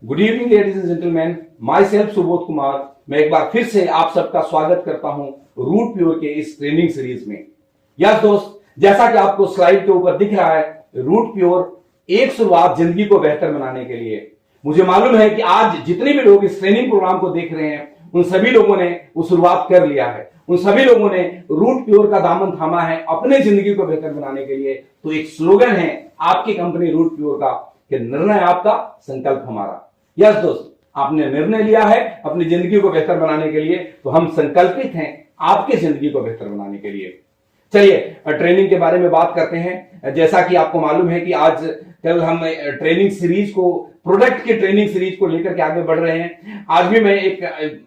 Good evening ladies and gentleman, my self Subodh Kumar. मैं एक बार फिर से आप सबका स्वागत करता हूं रूट प्योर के इस ट्रेनिंग सीरीज में। यस दोस्त, जैसा कि आपको स्लाइड के ऊपर दिख रहा है, रूट प्योर एक शुरुआत जिंदगी को बेहतर बनाने के लिए। मुझे मालूम है कि आज जितने भी लोग इस ट्रेनिंग प्रोग्राम को देख रहे हैं, उन सभी लोगों ने वो शुरुआत कर लिया है। उन सभी लोगों ने रूट प्योर का दामन थामा है अपने जिंदगी को बेहतर बनाने के लिए। तो एक स्लोगन है आपकी कंपनी रूट प्योर का कि निर्णय आपका, संकल्प हमारा। यस दोस्त, आपने निर्णय लिया है अपनी जिंदगी को बेहतर बनाने के लिए, तो हम संकल्पित हैं आपकी जिंदगी को बेहतर बनाने के लिए। चलिए ट्रेनिंग के बारे में बात करते हैं। जैसा कि आपको मालूम है कि आज कल हम ट्रेनिंग सीरीज को, प्रोडक्ट की ट्रेनिंग सीरीज को लेकर के आगे बढ़ रहे हैं। आज भी मैं एक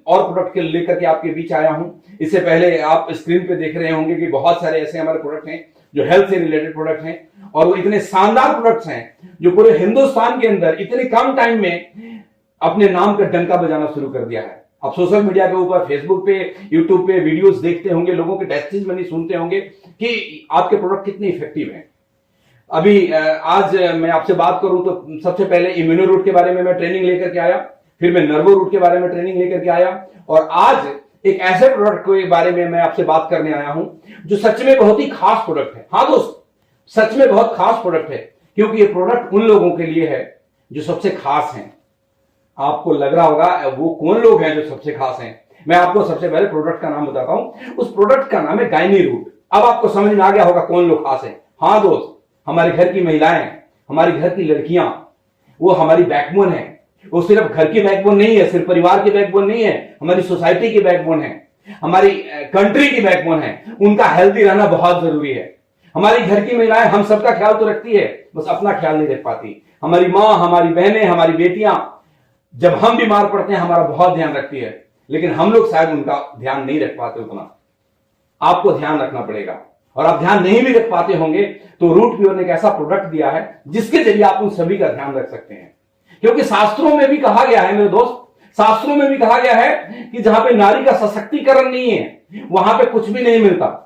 और प्रोडक्ट के लेकर के आपके बीच आया हूं। इससे पहले आप स्क्रीन पे देख रहे होंगे कि बहुत सारे ऐसे हमारे प्रोडक्ट हैं जो हेल्थ से रिलेटेड प्रोडक्ट हैं, और वो इतने शानदार प्रोडक्ट्स हैं जो पूरे हिंदुस्तान के अंदर इतने कम टाइम में अपने नाम का डंका बजाना शुरू कर दिया है। आप सोशल मीडिया के ऊपर, फेसबुक पे, यूट्यूब पे वीडियोस देखते होंगे, लोगों के टेस्टिमनी सुनते होंगे कि आपके प्रोडक्ट कितने इफेक्टिव हैं। अभी आज मैं आपसे बात करूं तो सबसे पहले इम्यूनो रूट के बारे में मैं ट्रेनिंग लेकर के आया, फिर मैं नर्वो रूट के बारे में ट्रेनिंग लेकर के आया, और आज एक ऐसे प्रोडक्ट के बारे में मैं आपसे बात करने आया हूं जो सच में बहुत ही खास प्रोडक्ट है। हाँ दोस्त, सच में बहुत खास प्रोडक्ट है, क्योंकि ये प्रोडक्ट उन लोगों के लिए है जो सबसे खास हैं। आपको लग रहा होगा वो कौन लोग हैं जो सबसे खास हैं। मैं आपको सबसे पहले प्रोडक्ट का नाम बताता हूं। उस प्रोडक्ट का नाम है गायनी रूट। अब आपको समझ में आ गया होगा कौन लोग खास हैं। हाँ दोस्त, हमारे घर की महिलाएं, हमारी घर की लड़कियां, वो हमारी बैकबोन है। वो सिर्फ घर की बैकबोन नहीं है, सिर्फ परिवार की बैकबोन नहीं है, हमारी सोसाइटी की बैकबोन है, हमारी कंट्री की बैकबोन है। उनका हेल्दी रहना बहुत जरूरी है। हमारी घर की महिलाएं हम सबका ख्याल तो रखती है, बस अपना ख्याल नहीं रख पाती। हमारी माँ, हमारी बहनें, हमारी बेटियां जब हम बीमार पड़ते हैं हमारा बहुत ध्यान रखती है, लेकिन हम लोग शायद उनका ध्यान नहीं रख पाते उतना। आपको ध्यान रखना पड़ेगा, और आप ध्यान नहीं भी रख पाते होंगे तो रूट प्योर ने एक ऐसा प्रोडक्ट दिया है जिसके जरिए आप उन सभी का ध्यान रख सकते हैं। क्योंकि शास्त्रों में भी कहा गया है मेरे दोस्त, शास्त्रों में भी कहा गया है कि जहां पे नारी का सशक्तिकरण नहीं है वहां पे कुछ भी नहीं मिलता।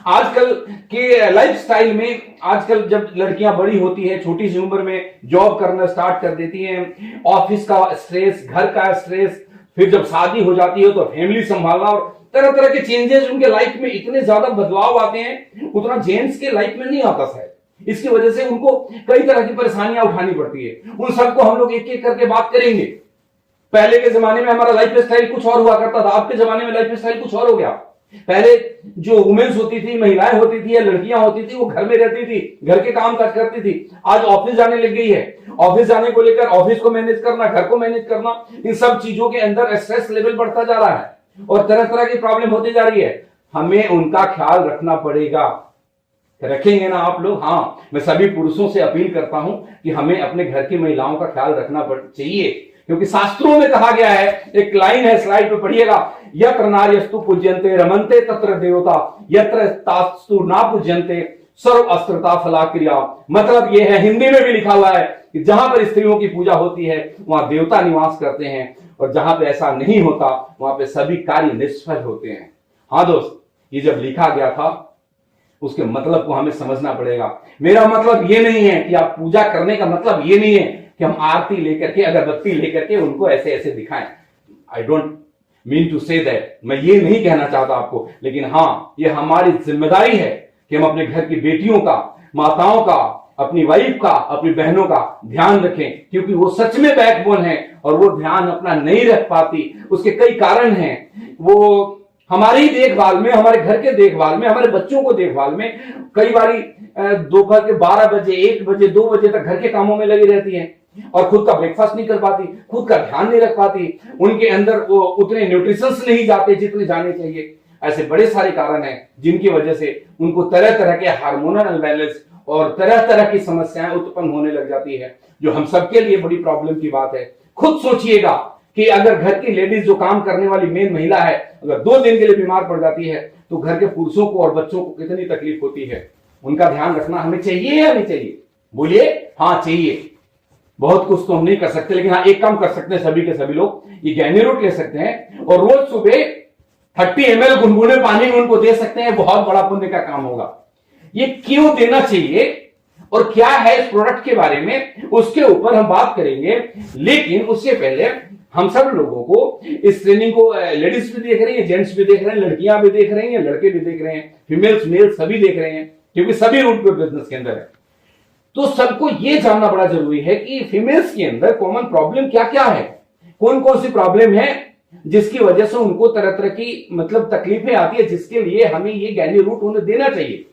आजकल के लाइफस्टाइल में, आजकल जब लड़कियां बड़ी होती है, छोटी सी उम्र में जॉब करना स्टार्ट कर देती हैं, ऑफिस का स्ट्रेस, घर का स्ट्रेस, फिर जब शादी हो जाती है तो फैमिली संभालना, और तरह तरह के चेंजेस उनके लाइफ में इतने ज्यादा बदलाव आते हैं, उतना जेंट्स के लाइफ में नहीं आता शायद। इसकी वजह से उनको कई तरह की परेशानियां उठानी पड़ती है। उन सबको हम लोग एक एक करके बात करेंगे। पहले के जमाने में हमारा लाइफ स्टाइल कुछ और हुआ करता था, आज के जमाने में लाइफ स्टाइल कुछ और हो गया। पहले जो वुमेन्स होती थी, महिलाएं होती थी या लड़कियां होती थी, वो घर में रहती थी, घर के काम काज करती थी। आज ऑफिस जाने लग गई है। ऑफिस जाने को लेकर ऑफिस को मैनेज करना, घर को मैनेज करना, इन सब चीजों के अंदर स्ट्रेस लेवल बढ़ता जा रहा है और तरह तरह की प्रॉब्लम होती जा रही है। हमें उनका ख्याल रखना पड़ेगा। रखेंगे ना आप लोग? हाँ, मैं सभी पुरुषों से अपील करता हूं कि हमें अपने घर की महिलाओं का ख्याल रखना चाहिए, क्योंकि शास्त्रों में कहा गया है, एक लाइन है, स्लाइड पे पढ़िएगा, यत्र नार्यस्तु पूज्यन्ते रमन्ते तत्र देवता, यत्र तास्तु ना पूज्यन्ते सर्व अस्त्रता फला क्रिया। मतलब यह है, हिंदी में भी लिखा हुआ है कि जहां पर स्त्रियों की पूजा होती है वहां देवता निवास करते हैं, और जहां पे ऐसा नहीं होता वहां पे सभी कार्य निष्फल होते हैं। हाँ दोस्त, ये जब लिखा गया था उसके मतलब को हमें समझना पड़ेगा। मेरा मतलब ये नहीं है कि आप पूजा करने का मतलब ये नहीं है कि हम आरती लेकर के, अगरबत्ती लेकर के उनको ऐसे ऐसे दिखाएं। I don't mean to say that, मैं ये नहीं कहना चाहता आपको, लेकिन हाँ, ये हमारी जिम्मेदारी है कि हम अपने घर की बेटियों का, माताओं का, अपनी वाइफ का, अपनी बहनों का ध्यान रखें, क्योंकि वो सच में बैकबोन है और वो ध्यान अपना नहीं रख पाती। उसके कई कारण हैं। वो हमारी देखभाल में, हमारे घर के देखभाल में, हमारे बच्चों को देखभाल में कई बारी दोपहर के 12 बजे, 1 बजे, 2 बजे तक घर के कामों में लगी रहती हैं और खुद का ब्रेकफास्ट नहीं कर पाती, खुद का ध्यान नहीं रख पाती, उनके अंदर वो उतने न्यूट्रिशंस नहीं जाते जितने जाने चाहिए। ऐसे बड़े सारे कारण हैं जिनकी वजह से उनको तरह तरह के हार्मोनल अनबैलेंस और तरह तरह की समस्याएं उत्पन्न होने लग जाती है, जो हम सबके लिए बड़ी प्रॉब्लम की बात है। खुद सोचिएगा कि अगर घर की लेडीज, जो काम करने वाली मेन महिला है, अगर 2 दिन के लिए बीमार पड़ जाती है तो घर के पुरुषों को और बच्चों को कितनी तकलीफ होती है। उनका ध्यान रखना हमें चाहिए या नहीं चाहिए? बोलिए। हाँ, चाहिए। बहुत कुछ तो हम नहीं कर सकते, लेकिन हाँ, एक काम कर सकते हैं सभी के सभी लोग, ये गायनी रूट ले सकते हैं और रोज सुबह 30 ml गुनगुने पानी में उनको दे सकते हैं। बहुत बड़ा पुण्य का काम होगा। ये क्यों देना चाहिए और क्या है इस प्रोडक्ट के बारे में, उसके ऊपर हम बात करेंगे। लेकिन उससे पहले हम सब लोगों को इस ट्रेनिंग को लेडीज भी देख रही है, जेंट्स भी देख रहे हैं, लड़कियां भी देख रही हैं, लड़के भी देख रहे हैं, फीमेल्स मेल सभी देख रहे हैं, क्योंकि सभी रूट पे बिजनेस के अंदर है। तो सबको यह जानना बड़ा जरूरी है कि फीमेल्स के अंदर कॉमन प्रॉब्लम क्या क्या है, कौन कौन सी प्रॉब्लम है जिसकी वजह से उनको तरह तरह की मतलब तकलीफें आती है, जिसके लिए हमें ये गायनी रूट होने देना चाहिए।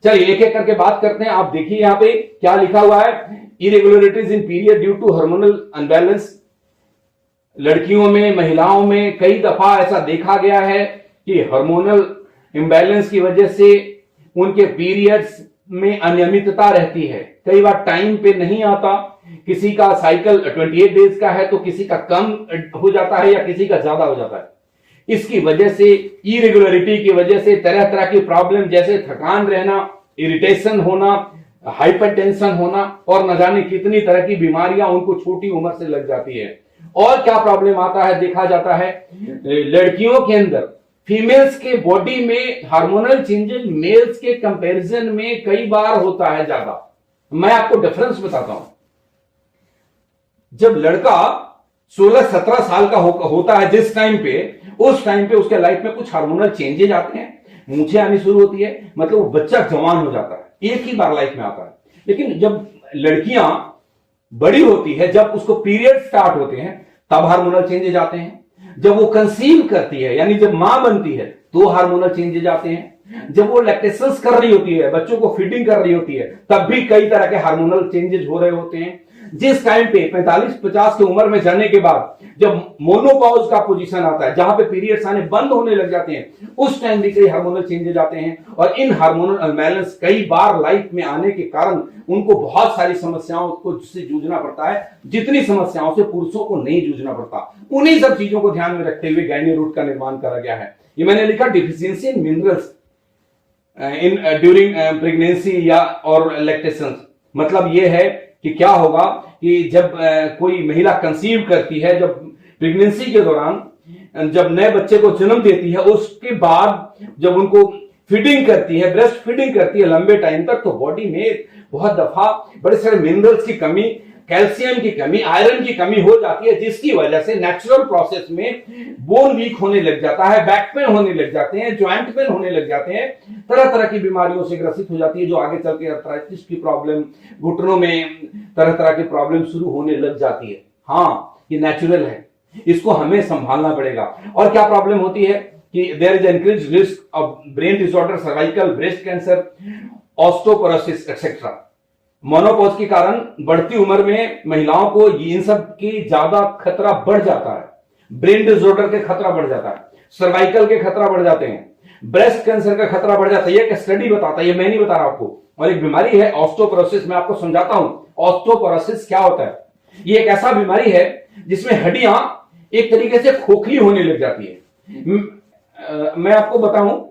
चलिए एक एक करके बात करते हैं। आप देखिए यहां पे क्या लिखा हुआ है, irregularities in period due to hormonal unbalance. लड़कियों में, महिलाओं में कई दफा ऐसा देखा गया है कि हार्मोनल इंबैलेंस की वजह से उनके पीरियड्स में अनियमितता रहती है, कई बार टाइम पे नहीं आता, किसी का साइकिल 28 डेज का है तो किसी का कम हो जाता है या किसी का ज्यादा हो जाता है। इसकी वजह से, इरेगुलरिटी की वजह से तरह तरह की प्रॉब्लम जैसे थकान रहना, इरिटेशन होना, हाइपरटेंशन होना और न जाने कितनी तरह की बीमारियां उनको छोटी उम्र से लग जाती है। और क्या प्रॉब्लम आता है, देखा जाता है लड़कियों के अंदर, फीमेल्स के बॉडी में हार्मोनल चेंजेस मेल्स के कंपैरिजन में कई बार होता है ज्यादा। मैं आपको डिफरेंस बताता हूं। जब लड़का 16-17 साल का होता है जिस टाइम पे, उस टाइम पे उसके लाइफ में कुछ हार्मोनल चेंजेस आते हैं, मूंछें आनी शुरू होती है, मतलब वो बच्चा जवान हो जाता है, एक ही बार लाइफ में आता है। लेकिन जब लड़कियां बड़ी होती है, जब उसको पीरियड स्टार्ट होते हैं, तब हार्मोनल चेंजेस आते हैं। जब वो कंसीव करती है यानी जब मां बनती है तो हार्मोनल चेंजेस आते हैं। जब वो लैक्टेशंस कर रही होती है, बच्चों को फीडिंग कर रही होती है, तब भी कई तरह के हार्मोनल चेंजेस हो रहे होते हैं। जिस टाइम पे 45-50 की उम्र में जाने के बाद जब मोनोपॉज का पोजीशन आता है, जहां पे पीरियड्स आने बंद होने लग जाते हैं, उस टाइम भी कई हार्मोनल चेंजेस आते हैं। और इन हार्मोनल अनबैलेंस कई बार लाइफ में आने के कारण उनको बहुत सारी समस्याओं को से जूझना पड़ता है, जितनी समस्याओं से पुरुषों को नहीं जूझना पड़ता। उन्हीं सब चीजों को ध्यान में रखते हुए गायनी रूट का निर्माण करा गया है। ये मैंने लिखा deficiency in minerals in during pregnancy या और लैक्टेशन। मतलब ये है कि क्या होगा कि जब कोई महिला कंसीव करती है, जब प्रेगनेंसी के दौरान जब नए बच्चे को जन्म देती है, उसके बाद जब उनको फीडिंग करती है, ब्रेस्ट फीडिंग करती है लंबे टाइम तक, तो बॉडी में बहुत दफा बड़े सारे मिनरल्स की कमी, कैल्शियम की कमी, आयरन की कमी हो जाती है, जिसकी वजह से नेचुरल प्रोसेस में बोन वीक होने लग जाता है, बैक पेन होने लग जाते हैं, ज्वाइंट पेन होने लग जाते हैं, तरह तरह की बीमारियों से ग्रसित हो जाती है, जो आगे चल के आर्थराइटिस की प्रॉब्लम, घुटनों में तरह तरह की प्रॉब्लम शुरू होने लग जाती है। हाँ, ये नेचुरल है, इसको हमें संभालना पड़ेगा। और क्या प्रॉब्लम होती है कि there is increase risk of brain disorder, cervical, breast cancer, osteoporosis etcetera. Menopause के कारण बढ़ती उम्र में महिलाओं को इन सब की ज्यादा खतरा बढ़ जाता है। ब्रेन डिसऑर्डर के खतरा बढ़ जाता है, सर्वाइकल के खतरा बढ़ जाते हैं, ब्रेस्ट कैंसर का खतरा बढ़ जाता है। ये स्टडी बताता है, ये मैं नहीं बता रहा आपको। और एक बीमारी है ऑस्टियोपोरोसिस, मैं आपको समझाता हूं ऑस्टियोपोरोसिस क्या होता है। ये एक ऐसा बीमारी है जिसमें हड्डियां एक तरीके से खोखली होने लग जाती है। मैं आपको बताऊं,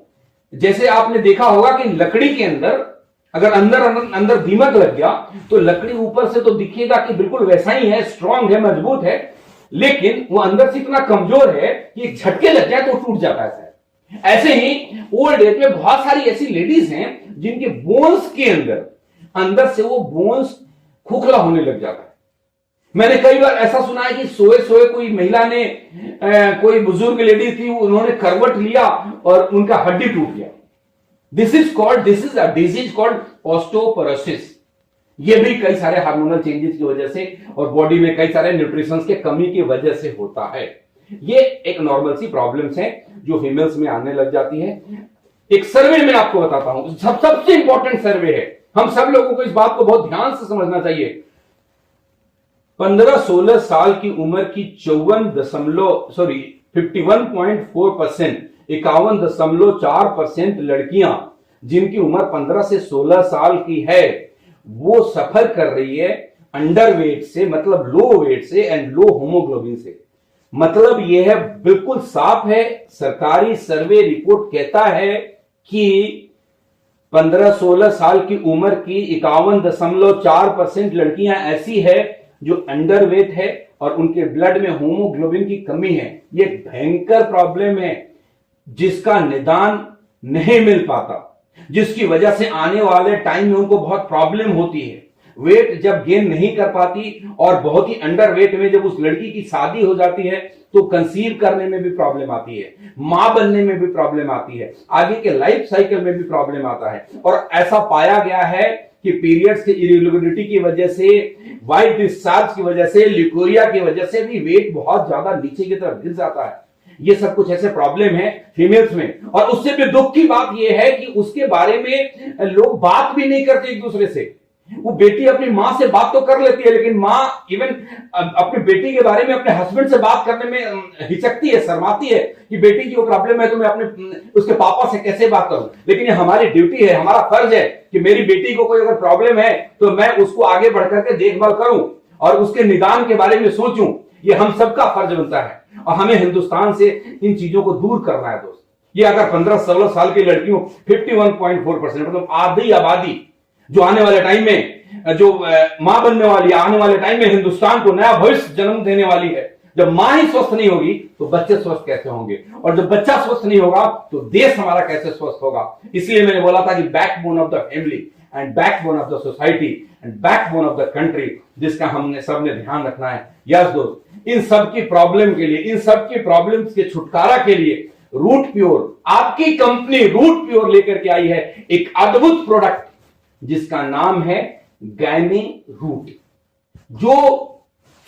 जैसे आपने देखा होगा कि लकड़ी के अंदर अगर अंदर दीमक लग गया तो लकड़ी ऊपर से तो दिखेगा कि बिल्कुल वैसा ही है, स्ट्रांग है, मजबूत है, लेकिन वो अंदर से इतना कमजोर है कि एक झटके लग जाए तो टूट जाता है। ऐसे ही ओल्ड एज में बहुत सारी ऐसी लेडीज हैं जिनके बोन्स के अंदर से वो बोन्स खोखला होने लग जाता है। मैंने कई बार ऐसा सुना है कि सोए सोए कोई महिला ने, कोई बुजुर्ग लेडी थी, उन्होंने करवट लिया और उनका हड्डी टूट गया। This is a disease called osteoporosis. ये भी कई सारे हार्मोनल चेंजेस की वजह से और बॉडी में कई सारे न्यूट्रिशंस के कमी की वजह से होता है। ये एक नॉर्मल सी प्रॉब्लम्स है जो फीमेल्स में आने लग जाती है। एक सर्वे में आपको बताता हूं, सबसे इंपॉर्टेंट सर्वे है, हम सब लोगों को इस बात को बहुत ध्यान से समझना चाहिए। 15-16 साल की उम्र की 51.4%, 51.4% लड़कियां जिनकी उम्र 15 से 16 साल की है, वो सफर कर रही है अंडरवेट से, मतलब लो वेट से एंड लो होमोग्लोबिन से। मतलब यह है, बिल्कुल साफ है, सरकारी सर्वे रिपोर्ट कहता है कि 15-16 साल की उम्र की 51.4% लड़कियां ऐसी है जो अंडरवेट है और उनके ब्लड में होमोग्लोबिन की कमी है। ये भयंकर प्रॉब्लम है जिसका निदान नहीं मिल पाता। जिसकी वजह से आने वाले टाइम में उनको बहुत प्रॉब्लम होती है। वेट जब गेन नहीं कर पाती और बहुत ही अंडर वेट में जब उस लड़की की शादी हो जाती है तो कंसीव करने में भी प्रॉब्लम आती है, मां बनने में भी प्रॉब्लम आती है, आगे के लाइफ साइकिल में भी प्रॉब्लम आता है। और ऐसा पाया गया है कि पीरियड्स की इरेगुलरिटी की वजह से, वाइट डिस्चार्ज की वजह से, ल्यूकोरिया की वजह से भी वेट बहुत ज्यादा नीचे की तरफ गिर जाता है। ये सब कुछ ऐसे प्रॉब्लम है फीमेल्स में। और उससे भी दुख की बात यह है कि उसके बारे में लोग बात भी नहीं करते एक दूसरे से। वो बेटी अपनी मां से बात तो कर लेती है, लेकिन मां इवन अपनी बेटी के बारे में अपने हस्बैंड से बात करने में हिचकती है, शर्माती है कि बेटी की वो प्रॉब्लम है तो मैं अपने उसके पापा से कैसे बात करूं। लेकिन ये हमारी ड्यूटी है, हमारा फर्ज है कि मेरी बेटी को कोई अगर प्रॉब्लम है तो मैं उसको आगे बढ़कर के देखभाल करूं और उसके निदान के बारे में सोचूं। ये हम सबका फर्ज बनता है और हमें हिंदुस्तान से इन चीजों को दूर करना है दोस्त। ये अगर 15-16 साल की लड़कियों 51.4% मतलब आधी आबादी जो आने वाले टाइम में जो मां बनने वाली है, आने वाले टाइम में हिंदुस्तान को नया भविष्य जन्म देने वाली है। जब मां ही स्वस्थ नहीं होगी तो बच्चे स्वस्थ कैसे होंगे, और जब बच्चा स्वस्थ नहीं होगा तो देश हमारा कैसे स्वस्थ होगा। इसलिए मैंने बोला था कि backbone of the family and backbone of the society and backbone of the country, जिसका हमने सबने ध्यान रखना है। यस दोस्त, इन सब की प्रॉब्लम के लिए, इन सब की प्रॉब्लम्स के छुटकारा के लिए रूट प्योर, आपकी कंपनी रूट प्योर लेकर के आई है एक अद्भुत प्रोडक्ट जिसका नाम है गायनी रूट, जो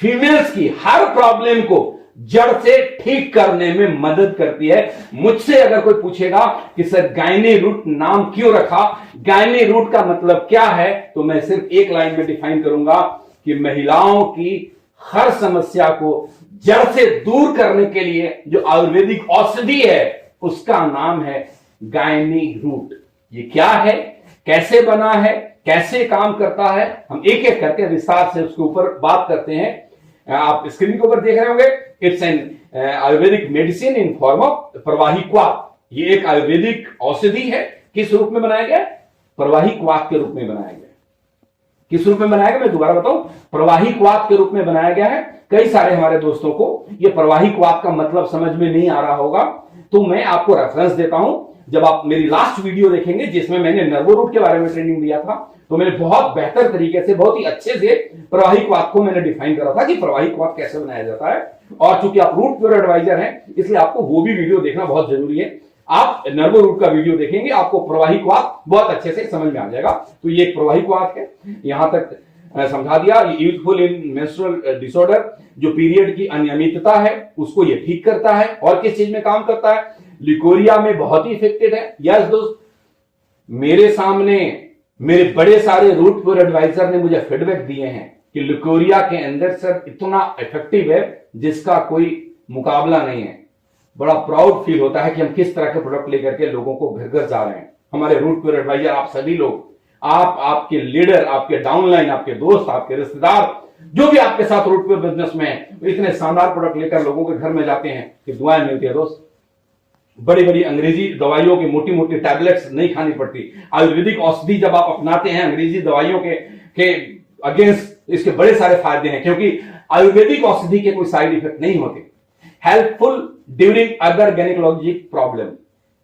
फीमेल्स की हर प्रॉब्लम को जड़ से ठीक करने में मदद करती है। मुझसे अगर कोई पूछेगा कि सर गायनी रूट नाम क्यों रखा, गायनी रूट का मतलब क्या है, तो मैं सिर्फ एक लाइन में डिफाइन करूंगा कि महिलाओं की हर समस्या को जड़ से दूर करने के लिए जो आयुर्वेदिक औषधि है उसका नाम है गायनी रूट। ये क्या है, कैसे बना है, कैसे काम करता है, हम एक एक करके विस्तार से उसके ऊपर बात करते हैं। आप स्क्रीन के ऊपर देख रहे होंगे, it's an Ayurvedic medicine in form of प्रवाही क्वाथ। ये एक आयुर्वेदिक औषधि है। किस रूप में बनाया गया? प्रवाही क्वाथ के रूप में बनाया गया। किस रूप में बनाया गया मैं दोबारा बताऊं, प्रवाही क्वाथ के रूप में बनाया गया है। कई सारे हमारे दोस्तों को यह प्रवाही क्वाथ का मतलब समझ में नहीं आ रहा होगा, तो मैं आपको रेफरेंस देता हूं। जब आप मेरी लास्ट वीडियो देखेंगे जिसमें मैंने नर्वो रूट के बारे में ट्रेनिंग दिया था, तो मैंने बहुत बेहतर तरीके से, बहुत ही अच्छे से प्रवाही क्वाथ को मैंने डिफाइन करा था कि प्रवाही क्वाथ कैसे बनाया जाता है। और चूंकि आप रूट प्योर एडवाइजर हैं, इसलिए आपको वो भी वीडियो देखना बहुत जरूरी है। आप नर्वो रूट का वीडियो देखेंगे, आपको प्रवाही क्वाथ बहुत अच्छे से समझ में आ जाएगा। तो ये एक प्रवाही क्वाथ है, यहां तक समझा दिया। ये यूजफुल इन मेंस्ट्रुअल डिसऑर्डर, जो पीरियड की अनियमितता है उसको ये ठीक करता है। और किस चीज में काम करता है? लिकोरिया में बहुत ही इफेक्टिव है। यस दोस्त, मेरे सामने मेरे बड़े सारे रूट प्योर एडवाइजर ने मुझे फीडबैक दिए हैं कि लिकोरिया के अंदर सर इतना इफेक्टिव है जिसका कोई मुकाबला नहीं है। बड़ा प्राउड फील होता है कि हम किस तरह के प्रोडक्ट लेकर के लोगों को घर घर जा रहे हैं। हमारे रूट प्योर एडवाइजर, आप सभी लोग, आप, आपके लीडर, आपके डाउनलाइन, आपके दोस्त, आपके रिश्तेदार, जो भी आपके साथ रूट प्योर बिजनेस में है, इतने शानदार प्रोडक्ट लेकर लोगों के घर में जाते हैं कि दुआएं मिलती है दोस्त। बड़ी बड़ी अंग्रेजी दवाइयों की मोटी मोटी टैबलेट्स नहीं खानी पड़ती। आयुर्वेदिक औषधि जब आप अपनाते हैं अंग्रेजी दवाइयों के अगेंस्ट, इसके बड़े सारे फायदे हैं, क्योंकि आयुर्वेदिक औषधि के कोई साइड इफेक्ट नहीं होते। Helpful during other gynaecologic problem,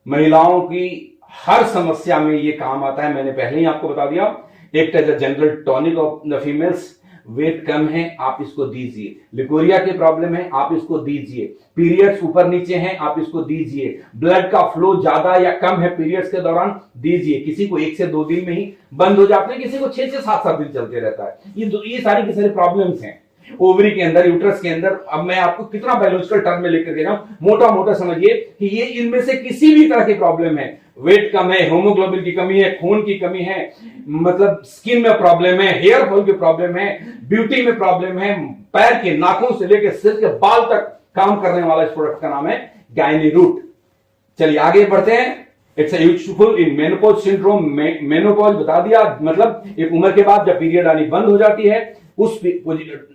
महिलाओं की हर समस्या में ये काम आता है। मैंने पहले ही आपको बता दिया, एक as a general tonic of the females. Weight कम है, आप इसको दीजिए। लिकोरिया की प्रॉब्लम है, आप इसको दीजिए। पीरियड्स ऊपर नीचे हैं, आप इसको दीजिए। ब्लड का फ्लो ज्यादा या कम है पीरियड्स के दौरान, दीजिए। किसी को 1 से 2 दिन में ही बंद हो जाते हैं, किसी को 6 से 7 दिन चलते रहता है। ये सारी की सारी प्रॉब्लम्स हैं ओवरी के अंदर, यूट्रस के अंदर। अब मैं आपको कितना बायोलॉजिकल टर्म में लेकर दे रहा हूं, मोटा मोटा समझिए कि ये इनमें से किसी भी तरह की प्रॉब्लम है। वेट कम है, हीमोग्लोबिन की कमी है, खून की कमी है, मतलब स्किन में प्रॉब्लम है, हेयर फॉल की प्रॉब्लम है, ब्यूटी में प्रॉब्लम है, पैर के नाखून से लेकर सिर के बाल तक काम करने वाला इस प्रोडक्ट का नाम है गायनी रूट। चलिए आगे बढ़ते हैं। It's useful in menopause syndrome. Menopause बता दिया, मतलब एक उम्र के बाद जब पीरियड आनी बंद हो जाती है,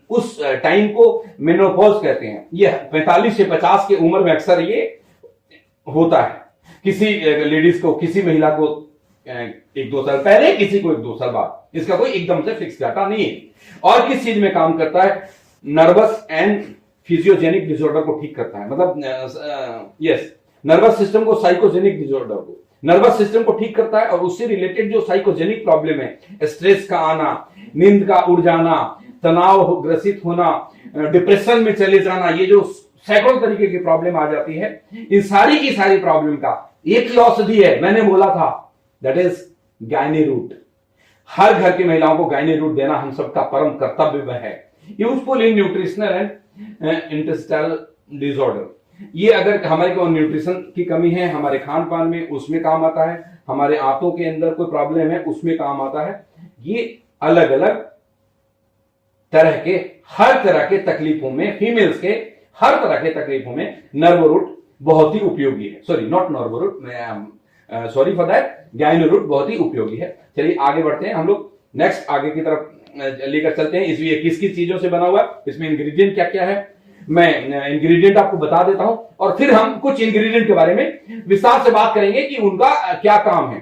उस टाइम को मेनोपॉज कहते हैं। ये 45 से 50 की उम्र में अक्सर ये होता है। किसी लेडीज को, किसी महिला को 1-2 साल पहले, किसी को 1-2 साल बाद। इसका कोई एकदम से फिक्स डाटा नहीं है। और किस चीज में काम करता है? नर्वस एंड फिजियोजेनिक डिसऑर्डर को ठीक करता है। मतलब यस, नर्वस सिस्टम को, साइकोजेनिक डिसऑर्डर को, नर्वस सिस्टम को ठीक करता है और उससे रिलेटेड जो साइकोजेनिक प्रॉब्लम है, स्ट्रेस का आना, नींद का उड़ जाना, तनाव ग्रसित होना, डिप्रेशन में चले जाना, ये जो सैकड़ों तरीके की प्रॉब्लम आ जाती है, इन सारी की सारी प्रॉब्लम का एक ही औषधि है, मैंने बोला था, दैट इज गायनी रूट। हर घर की महिलाओं को गायनी रूट देना हम सबका परम कर्तव्य है। Useful in nutritional and intestinal disorder, ये अगर हमारे को न्यूट्रिशन की कमी है, हमारे खान पान में, उसमें काम आता है, हमारे आंतों के अंदर कोई प्रॉब्लम है उसमें काम आता है। ये अलग अलग तरह के, हर तरह के तकलीफों में, फीमेल्स के हर तरह के तकलीफों में नर्व रूट बहुत ही उपयोगी है। Sorry, not nerve root, sorry for that, Gyno Root बहुत ही उपयोगी है। चलिए आगे बढ़ते हैं, हम लोग नेक्स्ट आगे की तरफ लेकर चलते हैं। इसमें किस किस चीजों से बना हुआ है, इसमें इंग्रेडिएंट क्या क्या है, मैं इंग्रेडिएंट आपको बता देता हूं और फिर हम कुछ इंग्रेडिएंट के बारे में विस्तार से बात करेंगे कि उनका क्या काम है।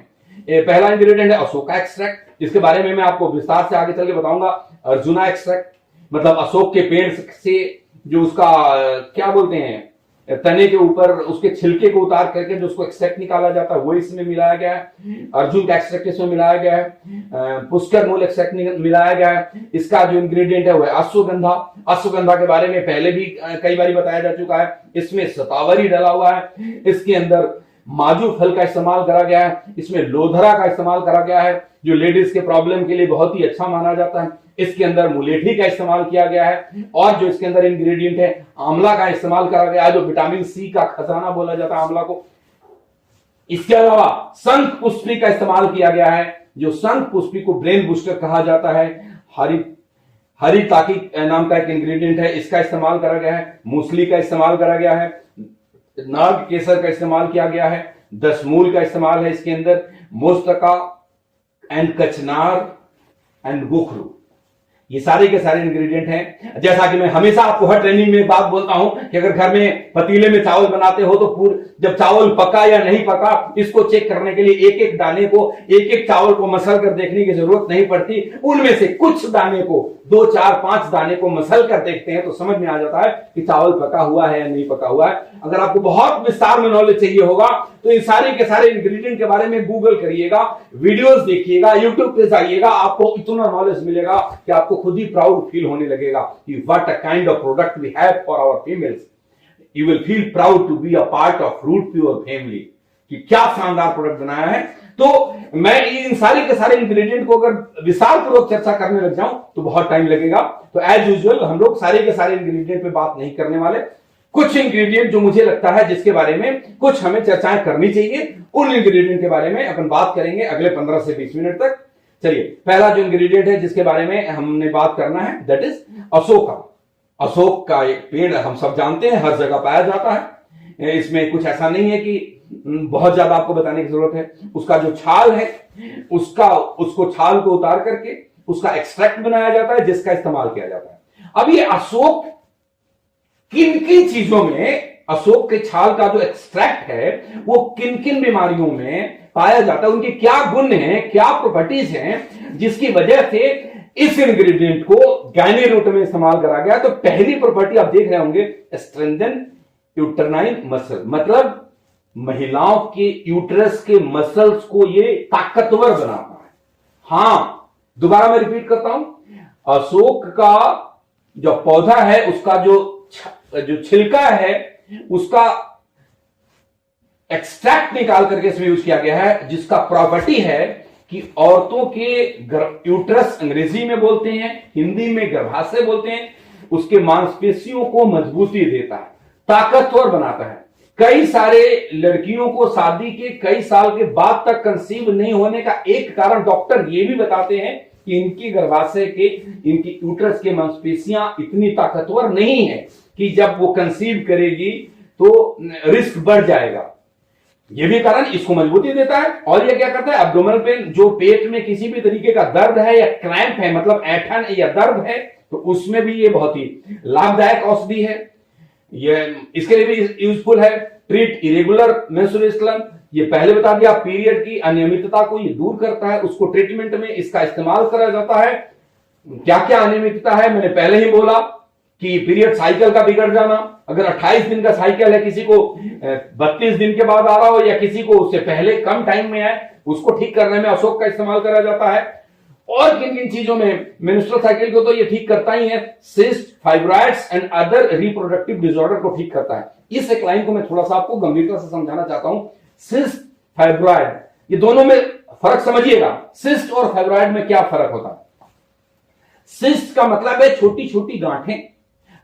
पहला इंग्रेडिएंट है अशोका एक्सट्रैक्ट, जिसके बारे में मैं आपको विस्तार से आगे चल के बताऊंगा। अर्जुना एक्सट्रैक्ट, मतलब अशोक के पेड़ से जो उसका क्या बोलते हैं, तने के ऊपर उसके छिलके को उतार करके जो उसको एक्सट्रैक्ट निकाला जाता है, वो इसमें मिलाया गया है। अर्जुन का एक्सट्रैक्ट इसमें मिलाया गया है। पुष्कर मूल एक्सट्रैक्ट मिलाया गया है। इसका जो इंग्रेडिएंट है वो है अश्वगंधा। अश्वगंधा के बारे में पहले भी कई बार बताया जा चुका है। इसमें शतावरी डला हुआ है। इसके अंदर माजू फल का इस्तेमाल करा गया है। इसमें लोधरा का इस्तेमाल करा गया है, जो लेडीज के प्रॉब्लम के लिए बहुत ही अच्छा माना जाता है। इसके अंदर मुलेठी का इस्तेमाल किया गया है और जो इसके अंदर इंग्रेडिएंट है आंवला का इस्तेमाल करा गया है, जो विटामिन सी का खजाना बोला जाता है आंवला को। इसके अलावा शंख पुष्पी का इस्तेमाल किया गया है, जो शंख पुष्पी को ब्रेन बूस्टर कहा जाता है। हरी ताकी नाम का एक इंग्रेडिएंट है, इसका इस्तेमाल करा गया है। मूसली का इस्तेमाल करा गया है। नाग केसर का इस्तेमाल किया गया है। दशमूल का इस्तेमाल है इसके अंदर। मोस्तका एंड कचनार एंड गुखरू, ये सारे के सारे इंग्रेडिएंट हैं। जैसा कि मैं हमेशा आपको हर ट्रेनिंग में एक बात बोलता हूं कि अगर घर में पतीले में चावल बनाते हो तो जब चावल पका या नहीं पका, इसको चेक करने के लिए एक एक दाने को, एक एक चावल को मसल कर देखने की जरूरत नहीं पड़ती। उनमें से कुछ दाने को, 2, 4, 5 दाने को मसल कर देखते हैं तो समझ में आ जाता है कि चावल पका हुआ है या नहीं पका हुआ है। अगर आपको बहुत विस्तार में नॉलेज चाहिए होगा तो इन सारे के सारे इंग्रेडिएंट के बारे में गूगल करिएगा, वीडियोस देखिएगा, यूट्यूब पे जाइएगा, आपको इतना नॉलेज मिलेगा कि आपको खुद ही प्राउड फील होने लगेगा कि what a kind of product we have for our females. You will feel proud to be a part of Root Pure family, कि क्या शानदार प्रोडक्ट बनाया है। तो मैं इन सारे के सारे इंग्रेडिएंट को अगर विस्तार पूर्वक चर्चा करने लग जाऊं तो बहुत टाइम लगेगा। तो एज यूजुअल हम लोग सारे के सारे इंग्रेडिएंट पे बात नहीं करने वाले। कुछ इंग्रेडिएंट जो मुझे लगता है जिसके बारे में कुछ हमें चर्चाएं करनी चाहिए, उन इंग्रेडिएंट के बारे में अपन बात करेंगे अगले 15 से 20 मिनट तक। चलिए, पहला जो इंग्रेडिएंट है जिसके बारे में हमने बात करना है, दैट इज अशोका। अशोक का एक पेड़ हम सब जानते हैं, हर जगह पाया जाता है। इसमें कुछ ऐसा नहीं है कि बहुत ज्यादा आपको बताने की जरूरत है। उसका जो छाल है, उसको छाल को उतार करके उसका एक्सट्रैक्ट बनाया जाता है, जिसका इस्तेमाल किया जाता है। अब ये अशोक किन किन चीजों में, अशोक के छाल का जो एक्सट्रैक्ट है वो किन किन बीमारियों में पाया जाता है, उनके क्या गुण हैं, क्या प्रॉपर्टीज हैं, जिसकी वजह से इस इंग्रेडिएंट को गायनी रूट में इस्तेमाल करा गया। तो पहली प्रॉपर्टी आप देख रहे होंगे, स्ट्रेंथन यूटरनाइन मसल, मतलब महिलाओं के यूटरस के मसल्स को ये ताकतवर बनाता है। हां, दोबारा मैं रिपीट करता हूं, अशोक का जो पौधा है, उसका जो छिलका है, उसका एक्सट्रैक्ट निकाल करके इसमें यूज किया गया है, जिसका प्रॉपर्टी है कि औरतों के यूट्रस, अंग्रेजी में बोलते हैं, हिंदी में गर्भाशय बोलते हैं, उसके मांसपेशियों को मजबूती देता है, ताकतवर बनाता है। कई सारे लड़कियों को शादी के कई साल के बाद तक कंसीव नहीं होने का एक कारण डॉक्टर ये भी बताते हैं कि इनकी गर्भाशय के, इनकी यूट्रस के मांसपेशियां इतनी ताकतवर नहीं है कि जब वो कंसीव करेगी तो रिस्क बढ़ जाएगा। ये भी कारण इसको मजबूती देता है। और ये क्या करता है, एब्डोमिनल पेन, जो पेट में किसी भी तरीके का दर्द है या क्रैम्प है, मतलब ऐंठन या दर्द है, तो उसमें भी ये बहुत ही लाभदायक औषधि है। ये इसके लिए भी यूजफुल है। ट्रीट इरेगुलर मेंस्ट्रुएशन, ये पहले बता दिया, पीरियड की अनियमितता को ये दूर करता है, उसको ट्रीटमेंट में इसका इस्तेमाल करा जाता है। क्या क्या अनियमितता है, मैंने पहले ही बोला कि पीरियड साइकिल का बिगड़ जाना, अगर 28 दिन का साइकिल है, किसी को 32 दिन के बाद आ रहा हो या किसी को उससे पहले कम टाइम में आए, उसको ठीक करने में अशोक का इस्तेमाल करा जाता है। और किन किन चीजों में? मेंस्ट्रुअल साइकिल को तो ये ठीक करता ही है, cyst, fibroids and other reproductive disorder को ठीक करता है। इस एक लाइन को मैं थोड़ा सा आपको गंभीरता से समझाना चाहता हूं। सिस्ट, फाइब्रॉइड, ये दोनों में फर्क समझिएगा। सिस्ट और फाइब्रॉइड में क्या फर्क होता है? सिस्ट का मतलब है छोटी छोटी गांठें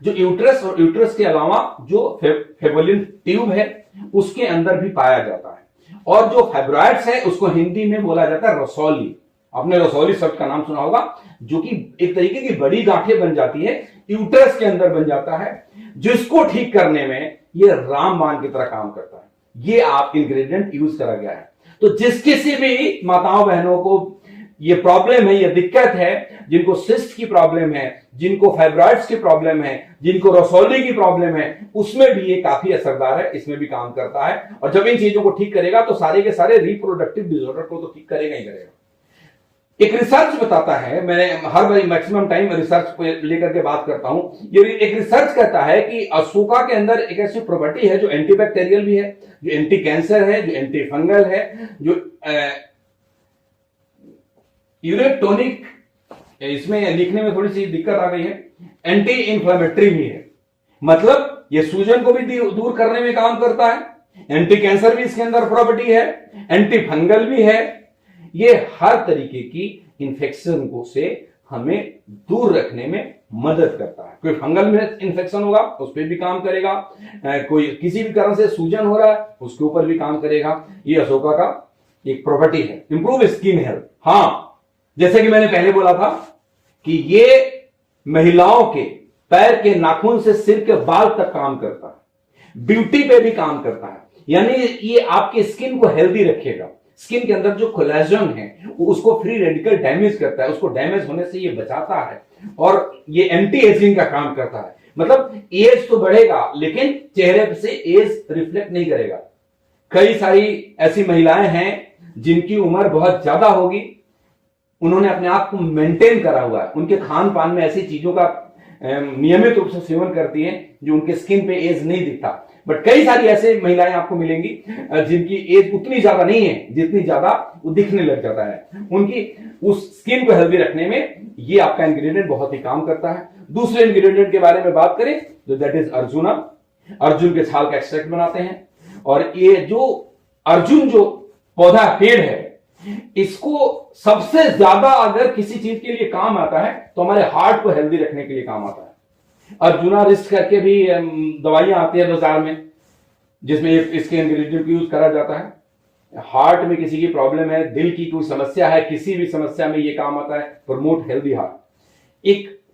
जो यूट्रस और यूट्रस के अलावा जो फेवोलियन ट्यूब है उसके अंदर भी पाया जाता है। और जो फाइब्रॉइड्स है उसको हिंदी में बोला जाता है रसौली। आपने रसौली शब्द का नाम सुना होगा, जो कि एक तरीके की बड़ी गांठें बन जाती है, यूट्रस के अंदर बन जाता है, जिसको ठीक करने में ये रामबाण की तरह काम करता है। ये आप इंग्रेडिएंट यूज करा गया है। तो जिस किसी भी माताओं बहनों को ये प्रॉब्लम है, ये दिक्कत है, जिनको सिस्ट की प्रॉब्लम है, जिनको फाइब्रॉइड्स की प्रॉब्लम है, जिनको रसौली की प्रॉब्लम है, उसमें भी ये काफी असरदार है, इसमें भी काम करता है। और जब इन चीजों को ठीक करेगा तो सारे के सारे रिप्रोडक्टिव डिसऑर्डर को तो ठीक करेगा ही करेगा। एक रिसर्च बताता है, मैंने हर बार मैक्सिमम टाइम रिसर्च को लेकर के बात करता हूं, ये एक रिसर्च कहता है कि अशोका के अंदर एक ऐसी प्रॉपर्टी है जो एंटीबैक्टीरियल भी है, जो एंटी कैंसर है, जो एंटी फंगल है, जो यूरेटोनिक, इसमें लिखने में थोड़ी सी दिक्कत आ गई है, एंटी इंफ्लेमेटरी भी है। मतलब ये सूजन को भी दूर करने में काम करता है, एंटी कैंसर भी इसके अंदर प्रॉपर्टी है, एंटी फंगल भी है। ये हर तरीके की इंफेक्शन को से हमें दूर रखने में मदद करता है। कोई फंगल में इंफेक्शन होगा उस पर भी काम करेगा, कोई किसी भी कारण से सूजन हो रहा है उसके ऊपर भी काम करेगा। ये अशोका का एक प्रॉपर्टी है। इंप्रूव स्किन हेल्थ, हाँ, जैसे कि मैंने पहले बोला था कि ये महिलाओं के पैर के नाखून से सिर के बाल तक काम करता है, ब्यूटी पे भी काम करता है। यानी ये आपके स्किन को हेल्दी रखेगा। स्किन के अंदर जो कोलेजन है वो उसको फ्री रेडिकल डैमेज करता है, उसको डैमेज होने से ये बचाता है। और ये एंटी एजिंग का काम करता है। मतलब एज तो बढ़ेगा लेकिन चेहरे से एज रिफ्लेक्ट नहीं करेगा। कई सारी ऐसी महिलाएं हैं जिनकी उम्र बहुत ज्यादा होगी, उन्होंने अपने आप को मेंटेन करा हुआ है, उनके खान पान में ऐसी चीजों का नियमित रूप से सेवन करती हैं जो उनके स्किन पे एज नहीं दिखता। बट कई सारी ऐसे महिलाएं आपको मिलेंगी जिनकी एज उतनी ज्यादा नहीं है जितनी ज्यादा वो दिखने लग जाता है। उनकी उस स्किन को हेल्दी रखने में ये आपका इंग्रेडिएंट बहुत ही काम करता है। दूसरे इंग्रेडिएंट के बारे में बात करें तो दैट इज अर्जुना। अर्जुन के छाल का एक्सट्रैक्ट बनाते हैं। और ये जो अर्जुन जो पौधा पेड़ है, इसको सबसे ज्यादा अगर किसी चीज के लिए काम आता है तो हमारे हार्ट को हेल्दी रखने के लिए काम आता है। अर्जुना रिस्ट करके भी दवाइयां आती है बाजार में जिसमें इसके इंग्रेडिएंट यूज करा जाता है। हार्ट में किसी की प्रॉब्लम है, दिल की कोई समस्या है, किसी भी समस्या में ये काम आता है, प्रमोट हेल्दी हार्ट।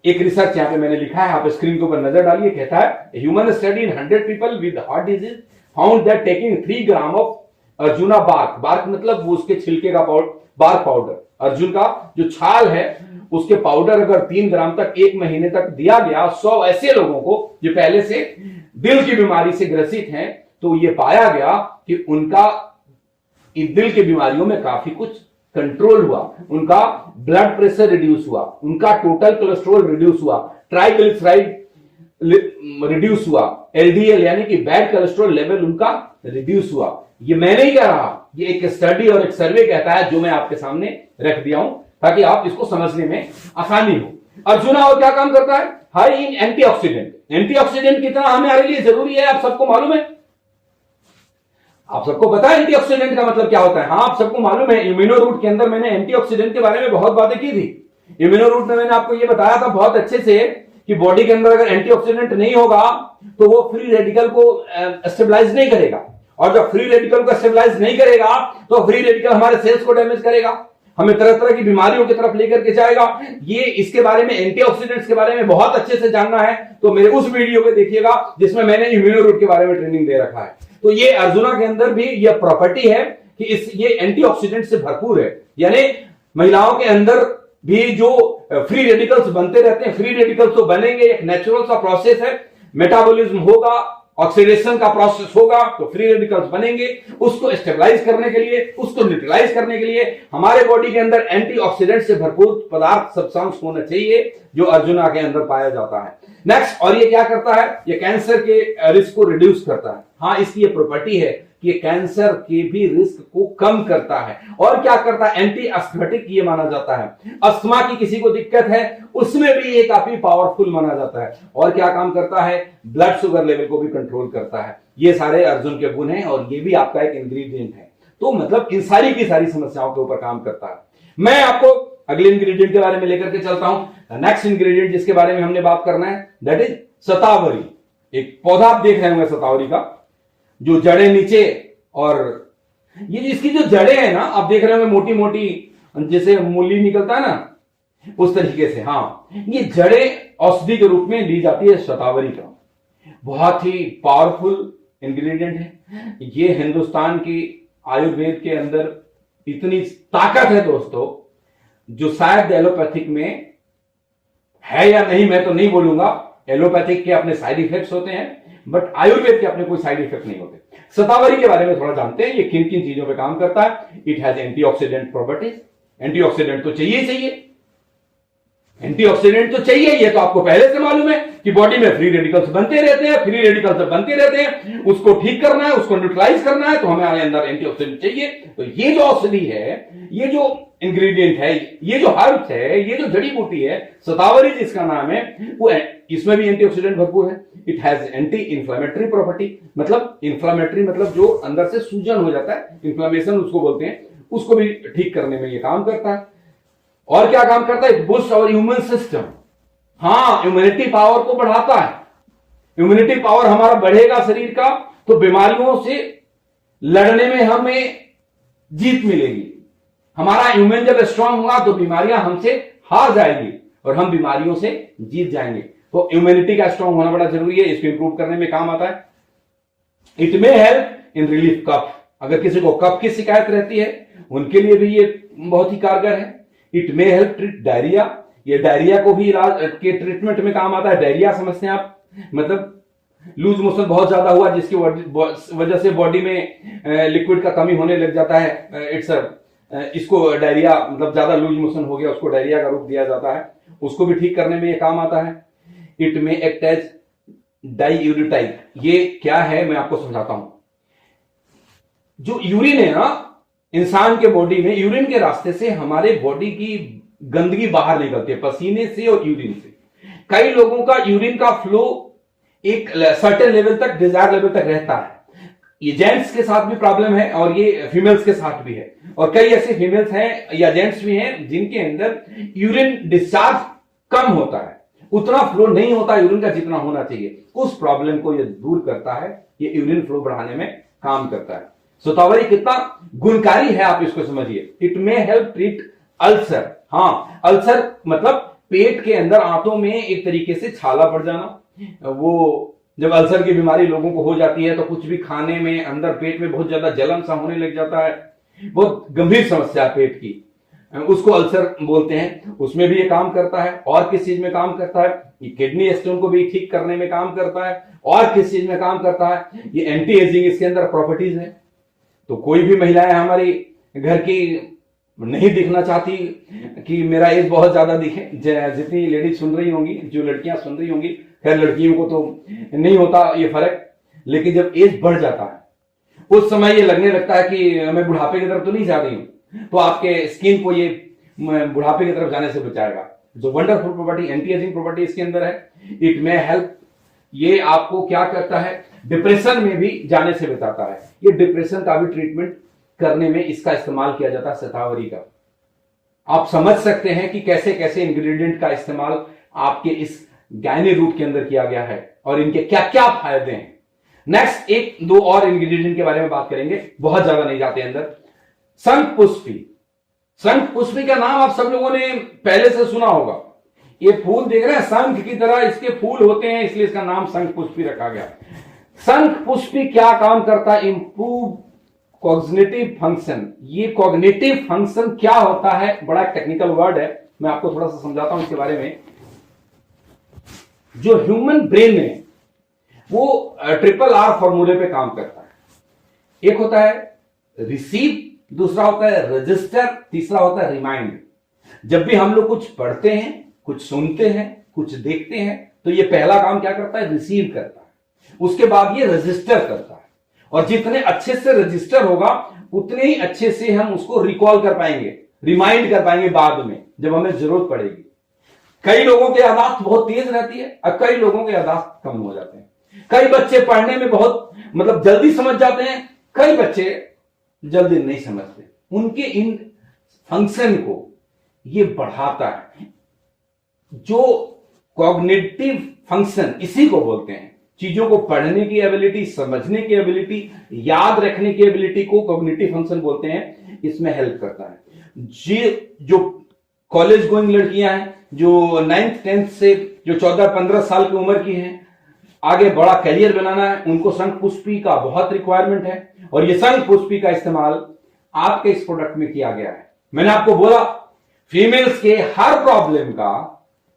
एक रिसर्च यहां पे मैंने लिखा है, आप स्क्रीन के ऊपर नजर डालिए। कहता है human study in 100 people with heart disease found that taking 3 gram of Arjuna bark मतलब वो उसके छिलके का बार्क पाउडर, अर्जुन का जो छाल है उसके पाउडर अगर 3 ग्राम तक 1 महीने तक दिया गया 100 ऐसे लोगों को जो पहले से दिल की बीमारी से ग्रसित हैं, तो ये पाया गया कि उनका दिल की बीमारियों में काफी कुछ कंट्रोल हुआ, उनका ब्लड प्रेशर रिड्यूस हुआ, उनका टोटल कोलेस्ट्रॉल रिड्यूस हुआ, ट्राइग्लिसराइड रिड्यूस हुआ, एलडीएल यानी कि बैड कोलेस्ट्रॉल लेवल उनका रिड्यूस हुआ। ये मैं नहीं कह रहा, ये एक स्टडी और एक सर्वे कहता है जो मैं आपके सामने रख दिया हूं ताकि आप इसको समझने में आसानी हो। अर्जुना और क्या काम करता है? High in antioxidant. एंटीऑक्सीडेंट कितना हमारे लिए जरूरी है आप सबको मालूम है? आप सबको पता है एंटीऑक्सीडेंट का मतलब क्या होता है? हाँ, आप सबको मालूम है। इम्यूनो रूट के अंदर मैंने एंटीऑक्सीडेंट के बारे में बहुत बातें की थी। इम्यूनो रूट में मैंने आपको यह बताया था बहुत अच्छे से कि बॉडी के अंदर अगर एंटीऑक्सीडेंट नहीं होगा तो वो फ्री रेडिकल को स्टेबलाइज नहीं करेगा, और जब फ्री रेडिकल को स्टेबलाइज नहीं करेगा तो फ्री रेडिकल हमारे सेल्स को डैमेज करेगा, हमें तरह तरह की बीमारियों की तरफ लेकर के जाएगा। ये इसके बारे में एंटीऑक्सीडेंट्स के बारे में बहुत अच्छे से जानना है तो मेरे उस वीडियो को देखिएगा जिसमें मैंने इम्यूनो रूट के बारे में ट्रेनिंग दे रखा है। तो ये अर्जुना के अंदर भी यह प्रॉपर्टी है कि ये एंटीऑक्सीडेंट से भरपूर है। यानी महिलाओं के अंदर भी जो फ्री रेडिकल्स बनते रहते हैं, फ्री रेडिकल्स तो बनेंगे, एक नेचुरल सा प्रोसेस है, मेटाबॉलिज्म होगा ऑक्सीडेशन का प्रोसेस होगा तो फ्री रेडिकल्स बनेंगे। उसको स्टेबलाइज करने के लिए, उसको न्यूट्रलाइज करने के लिए हमारे बॉडी के अंदर एंटीऑक्सीडेंट से भरपूर पदार्थ सब्सटेंस होना चाहिए, जो अर्जुना के अंदर पाया जाता है। नेक्स्ट, और ये क्या करता है? ये कैंसर के रिस्क को रिड्यूस करता है। हाँ, इसकी ये प्रॉपर्टी है कि कैंसर के भी रिस्क को कम करता है। और क्या करता है? एंटी एस्थेटिक ये माना जाता है। अस्थमा की किसी को दिक्कत है, उसमें भी ये काफी पावरफुल माना जाता है। और क्या काम करता है? ब्लड शुगर लेवल को भी कंट्रोल करता है। ये सारे अर्जुन के गुण हैं और ये भी आपका एक इंग्रेडिएंट है। तो मतलब इन सारी की सारी समस्याओं के ऊपर काम करता है। मैं आपको अगले इंग्रेडिएंट के बारे में लेकर के चलता हूं। नेक्स्ट इंग्रेडिएंट जिसके बारे में हमने बात करना है, दैट इज शतावरी। एक पौधा आप देख रहे होंगे शतावरी का, जो जड़ें नीचे, और ये इसकी जो जड़ें हैं ना, आप देख रहे होंगे मोटी मोटी, जैसे मूली निकलता है ना, उस तरीके से। हाँ, ये जड़ें औषधि के रूप में ली जाती है शतावरी का। बहुत ही पावरफुल इंग्रेडिएंट है ये। हिंदुस्तान की आयुर्वेद के अंदर इतनी ताकत है दोस्तों, जो शायद एलोपैथिक में है या नहीं, मैं तो नहीं बोलूंगा। एलोपैथिक के अपने साइड इफेक्ट्स होते हैं, बट आयुर्वेद के अपने कोई साइड इफेक्ट नहीं होते। शतावरी के बारे में थोड़ा जानते हैं, ये किन किन चीजों पे काम करता है। It has antioxidant properties. Antioxidant तो चाहिए चाहिए, एंटीऑक्सीडेंट तो चाहिए, ये तो आपको पहले से मालूम है कि बॉडी में फ्री रेडिकल्स बनते रहते हैं। फ्री रेडिकल्स बनते रहते हैं, उसको ठीक करना है, उसको न्यूट्रलाइज करना है, तो हमें अंदर एंटीऑक्सीडेंट चाहिए। तो ये जो औषधि है, ये जो इंग्रेडिएंट है, ये जो हर्ब है, ये जो जड़ी बूटी है शतावरी जिसका नाम है, वो इसमें भी एंटीऑक्सीडेंट भरपूर है। It has anti inflammatory property, मतलब इंफ्लेमेटरी मतलब जो अंदर से सूजन हो जाता है, इंफ्लेमेशन उसको बोलते हैं, उसको भी ठीक करने में ये काम करता है। और क्या काम करता है? Boost our immune system. हाँ, इम्यूनिटी पावर को बढ़ाता है। इम्यूनिटी पावर हमारा बढ़ेगा शरीर का, तो बीमारियों से लड़ने में हमें जीत मिलेगी। हमारा इम्यून जब स्ट्रांग होगा तो बीमारियां हमसे हार जाएगी और हम बीमारियों से जीत जाएंगे। तो इम्यूनिटी का स्ट्रांग होना बड़ा जरूरी है, इसको इंप्रूव करने में काम आता है। It may help in relief cough. अगर किसी को कफ की शिकायत रहती है, उनके लिए भी ये बहुत ही कारगर है। It may help treat diarrhoea. ये डायरिया को भी इलाज के ट्रीटमेंट में काम आता है। डायरिया समझते हैं आप? मतलब लूज मोशन बहुत ज्यादा हुआ, जिसकी वजह से बॉडी में लिक्विड का कमी होने लग जाता है। इसको डायरिया, मतलब ज्यादा लूज मोशन हो गया, उसको डायरिया का रूप दिया जाता है। उसको भी ठीक करने में ये काम आता है। It may act as diuretic. ये क्या है मैं आपको समझाता हूं। जो यूरिन है ना, इंसान के बॉडी में यूरिन के रास्ते से हमारे बॉडी की गंदगी बाहर निकलती है, पसीने से और यूरिन से। कई लोगों का यूरिन का फ्लो एक सर्टेन लेवल तक, डिजायर लेवल तक रहता है। ये जेंट्स के साथ भी प्रॉब्लम है और ये फीमेल्स के साथ भी है। और कई ऐसे फीमेल्स हैं या जेंट्स भी हैं जिनके अंदर यूरिन डिस्चार्ज कम होता है, उतना फ्लो नहीं होता यूरिन का जितना होना चाहिए। उस प्रॉब्लम को ये दूर करता है, ये यूरिन फ्लो बढ़ाने में काम करता है। शतावरी कितना गुणकारी है आप इसको समझिए। It may help treat ulcer. हाँ, अल्सर मतलब पेट के अंदर आंतों में एक तरीके से छाला पड़ जाना। वो जब अल्सर की बीमारी लोगों को हो जाती है तो कुछ भी खाने में अंदर पेट में बहुत ज्यादा जलन सा होने लग जाता है, बहुत गंभीर समस्या पेट की, उसको अल्सर बोलते हैं। उसमें भी ये काम करता है। और किस चीज में काम करता है? ये किडनी स्टोन को भी ठीक करने में काम करता है। और किस चीज में काम करता है? ये एंटी एजिंग इसके अंदर प्रॉपर्टीज है। तो कोई भी महिलाएं हमारी घर की नहीं दिखना चाहती कि मेरा एज बहुत ज्यादा दिखे। जितनी लेडीज सुन रही होंगी, जो लड़कियां सुन रही होंगी, खैर लड़कियों को तो नहीं होता ये फर्क, लेकिन जब एज बढ़ जाता है उस समय ये लगने लगता है कि मैं बुढ़ापे की तरफ तो नहीं जा रही हूं, तो आपके स्किन को ये बुढ़ापे की तरफ जाने से बचाएगा। जो wonderful property, anti ageing property इसके अंदर है। इट मे हेल्प, ये आपको क्या करता है? डिप्रेशन में भी जाने से बचाता है। ये डिप्रेशन का भी ट्रीटमेंट करने में इसका इस्तेमाल किया जाता है शतावरी का। आप समझ सकते हैं कि कैसे कैसे इंग्रेडिएंट का इस्तेमाल आपके इस गायनी रूट के अंदर किया गया है और इनके क्या क्या फायदे हैं। नेक्स्ट एक दो और इंग्रेडिएंट के बारे में बात करेंगे, बहुत ज्यादा नहीं जाते अंदर। शंख पुष्पी। शंख पुष्पी का नाम आप सब लोगों ने पहले से सुना होगा। ये फूल देख रहे हैं, शंख की तरह इसके फूल होते हैं, इसलिए इसका नाम शंख पुष्पी रखा गया। शंख पुष्पी क्या काम करता है? Improve cognitive function. ये कॉग्निटिव फंक्शन क्या होता है? बड़ा टेक्निकल वर्ड है, मैं आपको थोड़ा सा समझाता हूं इसके बारे में। जो ह्यूमन ब्रेन है, वो ट्रिपल आर फॉर्मूले पे काम करता है। एक होता है रिसीव, दूसरा होता है रजिस्टर, तीसरा होता है रिमाइंड। जब भी हम लोग कुछ पढ़ते हैं, कुछ सुनते हैं, कुछ देखते हैं, तो ये पहला काम क्या करता है? रिसीव करता है। उसके बाद ये रजिस्टर करता है, और जितने अच्छे से रजिस्टर होगा उतने ही अच्छे से हम उसको रिकॉल कर पाएंगे, रिमाइंड कर पाएंगे बाद में जब हमें जरूरत पड़ेगी। कई लोगों की याददाश्त बहुत तेज रहती है और कई लोगों की याददाश्त कम हो जाते हैं। कई बच्चे पढ़ने में बहुत जल्दी समझ जाते हैं, कई बच्चे जल्दी नहीं समझते। उनके इन फंक्शन को ये बढ़ाता है। जो कॉग्निटिव फंक्शन इसी को बोलते हैं, चीजों को पढ़ने की एबिलिटी, समझने की एबिलिटी, याद रखने की एबिलिटी को कॉग्निटिव फंक्शन बोलते हैं। इसमें हेल्प करता है। जो कॉलेज गोइंग लड़कियां हैं, जो 9th 10th से जो 14-15 साल की उम्र की हैं, आगे बड़ा करियर बनाना है, उनको शंखपुष्पी का बहुत रिक्वायरमेंट है। और ये शंखपुष्पी का इस्तेमाल आपके इस प्रोडक्ट में किया गया है। मैंने आपको बोला फीमेल्स के हर प्रॉब्लम का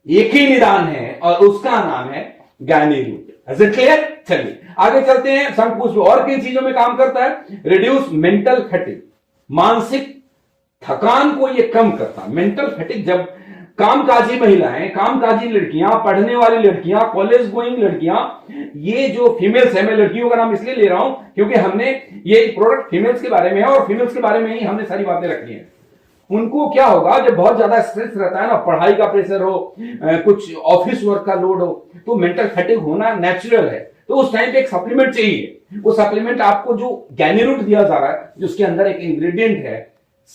एक ही निदान है और उसका नाम है गायनी रूट। Is it clear? चलिए आगे चलते हैं। शंखपुष्पी और किन चीजों में काम करता है? रिड्यूस मेंटल फैटिग, मानसिक थकान को ये कम करता है। मेंटल फैटिग, जब कामकाजी महिलाएं, कामकाजी लड़कियां, पढ़ने वाली लड़कियां, कॉलेज गोइंग लड़कियां, ये जो फीमेल्स है, मैं लड़कियों का नाम इसलिए ले रहा हूं क्योंकि हमने ये प्रोडक्ट फीमेल्स के बारे में है और फीमेल्स के बारे में ही हमने सारी बातें रखी हैं। उनको क्या होगा, जब बहुत ज्यादा स्ट्रेस रहता है ना, पढ़ाई का प्रेशर हो, कुछ ऑफिस वर्क का लोड हो, तो मेंटल फैटिग होना नेचुरल है। तो उस टाइम पे एक सप्लीमेंट चाहिए। वो सप्लीमेंट आपको जो गायनी रूट दिया जा रहा है, जिसके अंदर एक इंग्रेडिएंट है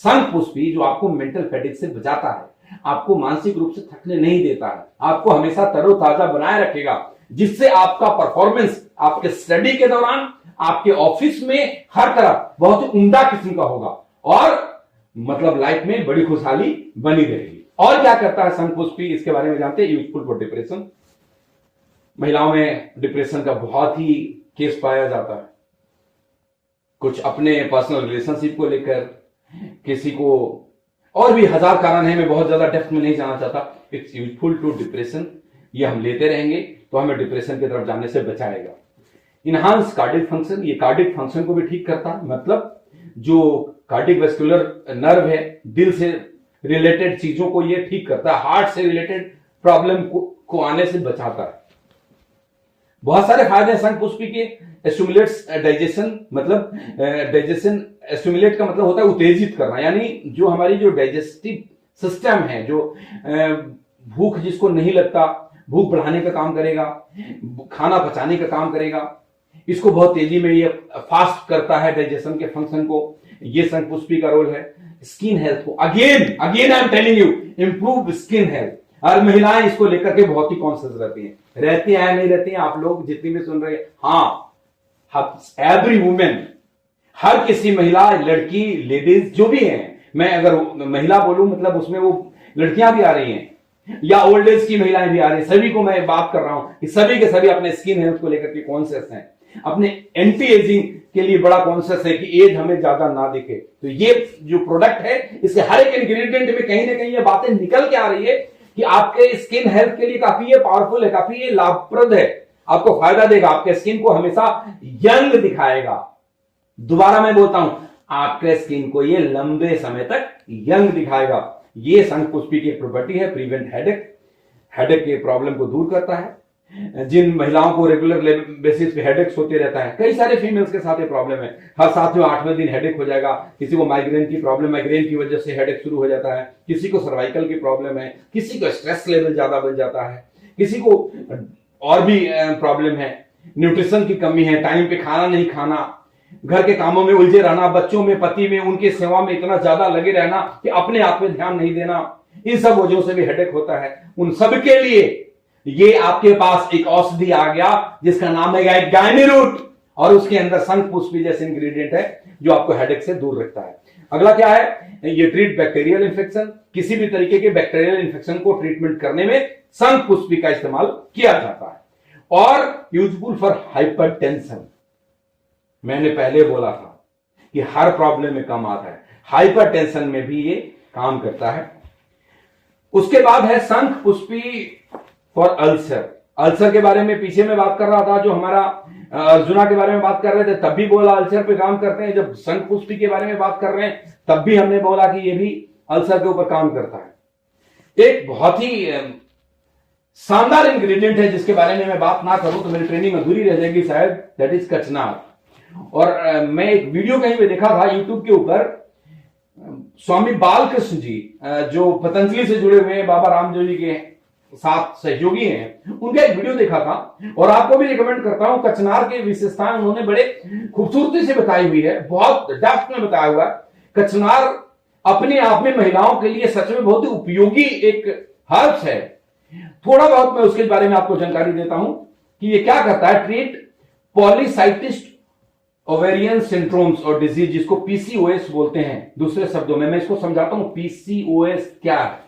शंखपुष्पी, जो आपको मेंटल फैटिग से बचाता है, आपको मानसिक रूप से थकने नहीं देता है, आपको हमेशा तरोताजा बनाए रखेगा, जिससे आपका परफॉर्मेंस आपके स्टडी के दौरान, आपके ऑफिस में, हर तरफ बहुत ही उम्दा किस्म का होगा और लाइफ में बड़ी खुशहाली बनी रहेगी। और क्या करता है शंखपुष्पी, इसके बारे में जानते हैं। Useful for depression. महिलाओं में डिप्रेशन का बहुत ही केस पाया जाता है, कुछ अपने पर्सनल रिलेशनशिप को लेकर, किसी को और भी हजार कारण है, मैं बहुत ज्यादा डेप्थ में नहीं जाना चाहता। It's useful to depression. ये हम लेते रहेंगे तो हमें डिप्रेशन की तरफ जाने से बचाएगा। इनहांस कार्डिक फंक्शन, ये कार्डिक फंक्शन को भी ठीक करता है। जो कार्डिक वेस्कुलर नर्व है, दिल से रिलेटेड चीजों को ये ठीक करता है, हार्ट से रिलेटेड प्रॉब्लम को आने से बचाता है। बहुत सारे फायदे हैं शंखपुष्पी के। स्टिमुलेट्स डाइजेशन, डाइजेशन स्टिमुलेट का मतलब होता है उत्तेजित करना, यानी जो हमारी जो डाइजेस्टिव सिस्टम है, जो भूख जिसको नहीं लगता, भूख बढ़ाने का काम करेगा, खाना पचाने का काम करेगा, इसको बहुत तेजी में ये फास्ट करता है डाइजेशन के फंक्शन को। ये शंखपुष्पी का रोल है। स्किन हेल्थ को again I am telling you, improve skin health. और महिलाएं इसको लेकर के बहुत ही कॉन्शियस रहती हैं नहीं रहती हैं, आप लोग जितनी भी सुन रहे हैं। हाँ, एवरी वुमेन, हर किसी महिला, लड़की, लेडीज जो भी है, मैं अगर महिला बोलूं उसमें वो लड़कियां भी आ रही हैं या ओल्ड एज की महिलाएं भी आ रही हैं, सभी को मैं बात कर रहा हूं कि सभी के सभी अपने स्किन हेल्थ को लेकर के कॉन्शियस हैं, अपने एंटी एजिंग के लिए बड़ा कॉन्शियस है कि एज हमें ज्यादा ना दिखे। तो ये जो प्रोडक्ट है, इसके हर एक इंग्रेडिएंट में कहीं ना कहीं ये बातें निकल के आ रही है कि आपके स्किन हेल्थ के लिए काफी ये पावरफुल है, काफी ये लाभप्रद है, आपको फायदा देगा, आपके स्किन को हमेशा यंग दिखाएगा। दोबारा मैं बोलता हूं, आपके स्किन को ये लंबे समय तक यंग दिखाएगा। ये शंखपुष्पी की प्रॉपर्टी है। प्रिवेंट हेडेक के प्रॉब्लम को दूर करता है। जिन महिलाओं को रेगुलर बेसिस पे हेडेक्स होते रहता है, कई सारे फीमेल्स के साथ ये प्रॉब्लम है, हर सातवें 8वें दिन हेडेक हो जाएगा। किसी को माइग्रेन की प्रॉब्लम, माइग्रेन की वजह से हेडेक शुरू हो जाता है, किसी को सर्वाइकल की प्रॉब्लम है, किसी को स्ट्रेस लेवल ज्यादा बढ़ जाता है, किसी को और भी प्रॉब्लम है, न्यूट्रिशन की कमी है, टाइम पे खाना नहीं खाना, घर के कामों में उलझे रहना, बच्चों में, पति में, उनके सेवा में इतना ज्यादा लगे रहना कि अपने आप पे ध्यान नहीं देना, इन सब वजहों से भी हेडेक होता है। उन सब के लिए ये आपके पास एक औषधि आ गया जिसका नाम है गायनी रूट, और उसके अंदर शंखपुष्पी जैसे इंग्रेडिएंट है जो आपको हेडेक से दूर रखता है। अगला क्या है, ये ट्रीट बैक्टीरियल इन्फेक्शन। किसी भी तरीके के बैक्टीरियल इन्फेक्शन को ट्रीटमेंट करने में शंखपुष्पी का इस्तेमाल किया जाता है। और यूजफुल फॉर हाइपरटेंशन, मैंने पहले बोला था कि हर प्रॉब्लम में काम आता है, हाइपरटेंशन में भी ये काम करता है। उसके बाद है शंखपुष्पी फॉर अल्सर। अल्सर के बारे में पीछे में बात कर रहा था, जो हमारा अर्जुना के बारे में बात कर रहे थे तब भी बोला अल्सर पे काम करते हैं। जब संघ पुष्टि के बारे में बात कर रहे हैं तब भी हमने बोला कि ये भी अल्सर के ऊपर काम करता है। एक बहुत ही शानदार इंग्रेडिएंट है जिसके बारे में मैं बात ना करूं तो मेरी ट्रेनिंग अधूरी रह जाएगी शायद, दैट इज कचनार। और मैं एक वीडियो कहीं पे देखा था यूट्यूब के ऊपर, स्वामी बालकृष्ण जी जो पतंजलि से जुड़े हुए हैं, बाबा रामदेव जी के साथ सहयोगी हैं, उनका एक वीडियो देखा था और आपको भी रिकमेंड करता हूं। कचनार की विशेषताएं उन्होंने बड़े खूबसूरती से बताई हुई है, बहुत डेप्थ में बताया हुआ है। कचनार अपने आप में महिलाओं के लिए सच में बहुत ही उपयोगी एक हर्ब्स है। थोड़ा बहुत मैं उसके बारे में आपको जानकारी देता हूं कि ये क्या करता है। ट्रीट पॉलीसाइटिस ओवेरियन सिंड्रोम्स और डिजीज, जिसको पीसीओएस बोलते हैं दूसरे शब्दों में। मैं इसको समझाता हूं पीसीओएस क्या है।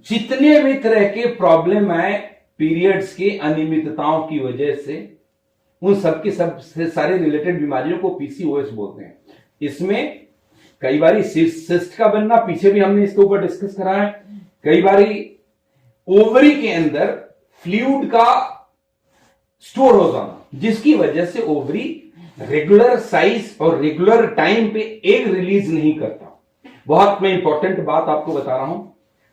जितने भी तरह के प्रॉब्लम आए पीरियड्स के अनियमितताओं की वजह से, उन सबके सबसे सारे रिलेटेड बीमारियों को पीसीओएस बोलते हैं। इसमें कई बारी सिस्ट का बनना, पीछे भी हमने इसके ऊपर डिस्कस करा है। कई बारी ओवरी के अंदर फ्लूइड का स्टोर हो जाना, जिसकी वजह से ओवरी रेगुलर साइज और रेगुलर टाइम पे एग रिलीज नहीं करता। बहुत मैं इंपॉर्टेंट बात आपको बता रहा हूं,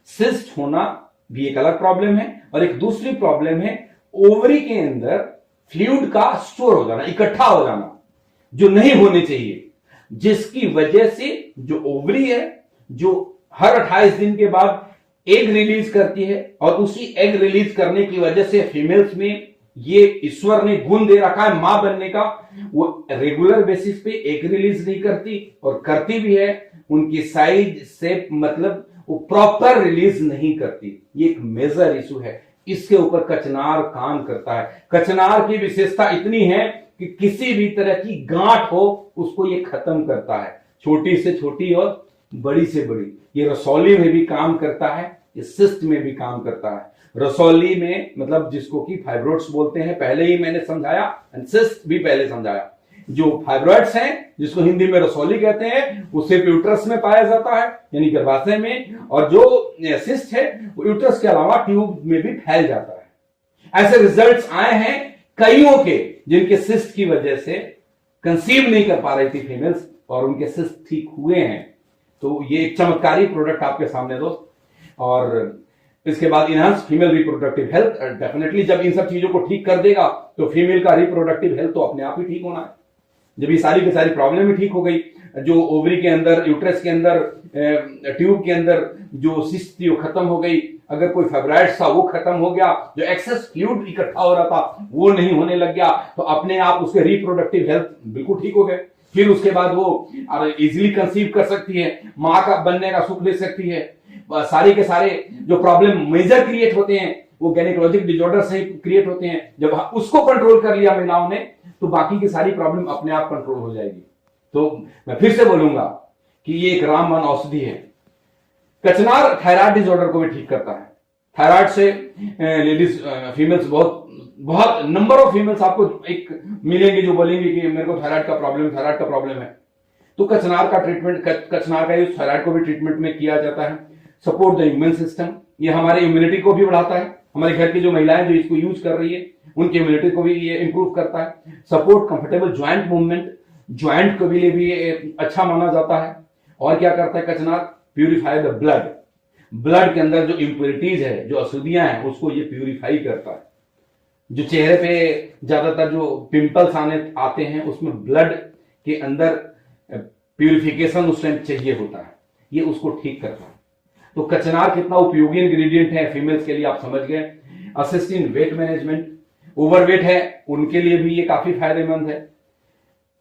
सिस्ट होना भी एक अलग प्रॉब्लम है और एक दूसरी प्रॉब्लम है ओवरी के अंदर फ्लूइड का स्टोर हो जाना, इकट्ठा हो जाना, जो नहीं होने चाहिए, जिसकी वजह से जो ओवरी है जो हर 28 दिन के बाद एग रिलीज करती है और उसी एग रिलीज करने की वजह से फीमेल्स में ये ईश्वर ने गुण दे रखा है मां बनने का, वो रेगुलर बेसिस पे एग रिलीज नहीं करती और करती भी है उनकी साइज शेप मतलब वो प्रॉपर रिलीज नहीं करती। ये एक मेजर इशू है, इसके ऊपर कचनार काम करता है। कचनार की विशेषता इतनी है कि किसी भी तरह की गांठ हो उसको ये खत्म करता है, छोटी से छोटी और बड़ी से बड़ी। ये रसौली में भी काम करता है, ये सिस्ट में भी काम करता है। रसौली में मतलब जिसको कि फाइब्रोइड्स बोलते हैं, पहले ही मैंने समझाया, सिस्ट भी पहले समझाया। जो फाइब्रोइड्स हैं जिसको हिंदी में रसौली कहते हैं, उसे यूट्रस में पाया जाता है यानी गर्भाशय में, और जो सिस्ट है वो यूट्रस के अलावा ट्यूब में भी फैल जाता है। ऐसे रिजल्ट्स आए हैं कईयों के जिनके सिस्ट की वजह से कंसीव नहीं कर पा रही थी फीमेल्स और उनके सिस्ट ठीक हुए हैं। तो ये एक चमत्कारी प्रोडक्ट आपके सामने दोस्त। और इसके बाद enhance female reproductive health, definitely जब इन सब चीजों को ठीक कर देगा तो फीमेल का रिप्रोडक्टिव हेल्थ तो अपने आप ही ठीक होना है। जब ये सारी की सारी प्रॉब्लम भी ठीक हो गई, जो ओवरी के अंदर, यूट्रस के अंदर, ट्यूब के अंदर जो सिस्ट थी वो खत्म हो गई, अगर कोई फाइब्रॉइड्स था वो खत्म हो गया, जो एक्सेस फ्लूइड इकट्ठा हो रहा था वो नहीं होने लग गया, तो अपने आप उसके रिप्रोडक्टिव हेल्थ बिल्कुल ठीक हो गए। फिर उसके बाद वो इजिली कंसीव कर सकती है, मां का बनने का सुख ले सकती है। सारे के सारे जो प्रॉब्लम मेजर क्रिएट होते हैं वो गायनेकोलॉजिक डिसऑर्डर से क्रिएट होते हैं। जब उसको कंट्रोल कर लिया महिलाओं ने तो बाकी की सारी प्रॉब्लम अपने आप कंट्रोल हो जाएगी। तो मैं फिर से बोलूंगा कि ये एक रामबाण औषधि है। कचनार थायराइड डिसऑर्डर को भी ठीक करता है। थायराइड से लेडीज फीमेल्स बहुत नंबर ऑफ फीमेल्स आपको एक मिलेंगे जो बोलेंगे कि मेरे को थायराइड का प्रॉब्लम है। तो कचनार का ट्रीटमेंट, कचनार का यूज थायराइड को भी ट्रीटमेंट में किया जाता है। सपोर्ट द इम्यून सिस्टम, ये हमारे इम्यूनिटी को भी बढ़ाता है। हमारे घर की जो महिलाएं जो इसको यूज कर रही है उनकी इम्यूनिटी को भी ये इंप्रूव करता है। Support comfortable joint movement, joint को भी लिए भी अच्छा माना जाता है। और क्या करता है कचनार? प्यूरिफाई द ब्लड, ब्लड के अंदर जो इंप्योरिटीज है, जो अशुद्धियां हैं, उसको ये प्यूरिफाई करता है। जो चेहरे पे ज्यादातर जो पिंपल्स आते हैं उसमें ब्लड के अंदर प्यूरिफिकेशन उस टाइम चाहिए होता है, ये उसको ठीक करता है। तो कचनार कितना उपयोगी इंग्रेडिएंट है फीमेल्स के लिए आप समझ गए। Assist in weight management, overweight है उनके लिए भी ये काफी फायदेमंद है।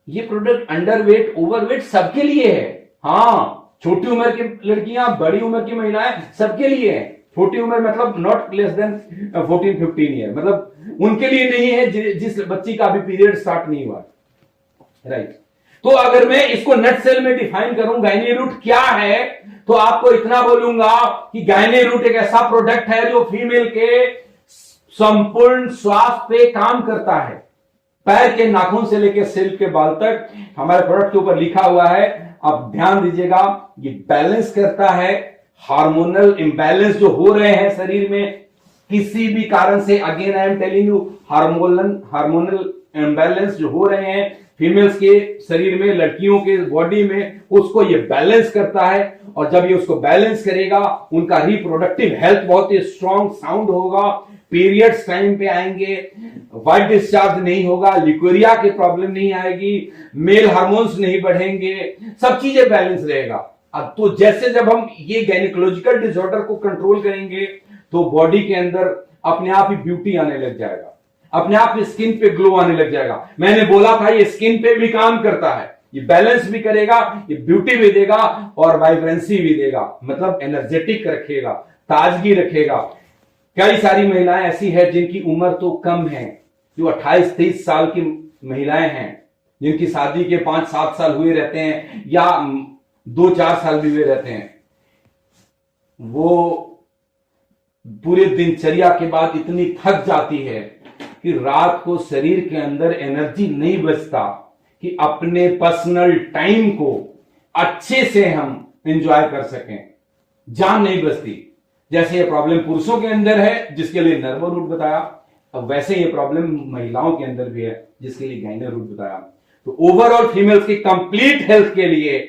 ये प्रोडक्ट अंडरवेट ओवरवेट सबके लिए है। हाँ, छोटी उम्र की लड़कियां, बड़ी उम्र की महिलाएं, सबके लिए है। छोटी उम्र मतलब नॉट लेस देन 14-15 ईयर, मतलब उनके लिए नहीं है जिस बच्ची का अभी पीरियड स्टार्ट नहीं हुआ, राइट। तो अगर मैं इसको नट सेल में डिफाइन करूं गायनी रूट क्या है, तो आपको इतना बोलूंगा कि गायनी रूट एक ऐसा प्रोडक्ट है जो फीमेल के संपूर्ण स्वास्थ्य पे काम करता है। पैर के नाखून से लेकर सिर के बाल तक हमारे प्रोडक्ट के ऊपर लिखा हुआ है, आप ध्यान दीजिएगा। ये बैलेंस करता है हार्मोनल इंबैलेंस जो हो रहे हैं शरीर में, किसी भी कारण से, again I am telling you, hormonal imbalance जो हो रहे हैं फीमेल्स के शरीर में, लड़कियों के बॉडी में, उसको ये बैलेंस करता है। और जब ये उसको बैलेंस करेगा, उनका रिप्रोडक्टिव हेल्थ बहुत ही स्ट्रॉन्ग साउंड होगा, पीरियड्स टाइम पे आएंगे, वाइट डिस्चार्ज नहीं होगा, लिकोरिया की प्रॉब्लम नहीं आएगी, मेल हार्मोन्स नहीं बढ़ेंगे, सब चीजें बैलेंस रहेगा। अब तो जैसे जब हम ये गायनिकोलॉजिकल डिसऑर्डर को कंट्रोल करेंगे तो बॉडी के अंदर अपने आप ही ब्यूटी आने लग जाएगा, अपने आप स्किन पे ग्लो आने लग जाएगा। मैंने बोला था ये स्किन पे भी काम करता है, ये बैलेंस भी करेगा, ये ब्यूटी भी देगा और वाइब्रेंसी भी देगा, मतलब एनर्जेटिक रखेगा, ताजगी रखेगा। कई सारी महिलाएं ऐसी है जिनकी उम्र तो कम है, जो 28-30 साल की महिलाएं हैं, जिनकी शादी के 5-7 साल हुए रहते हैं या 2-4 साल भी हुए रहते हैं। वो पूरे दिनचर्या के बाद इतनी थक जाती है कि रात को शरीर के अंदर एनर्जी नहीं बचता कि अपने पर्सनल टाइम को अच्छे से हम एंजॉय कर सकें, जान नहीं बचती। जैसे ये प्रॉब्लम पुरुषों के अंदर है जिसके लिए नर्व रूट बताया, अब वैसे ये प्रॉब्लम महिलाओं के अंदर भी है जिसके लिए गाइनर रूट बताया। तो ओवरऑल फीमेल्स की कंप्लीट हेल्थ के लिए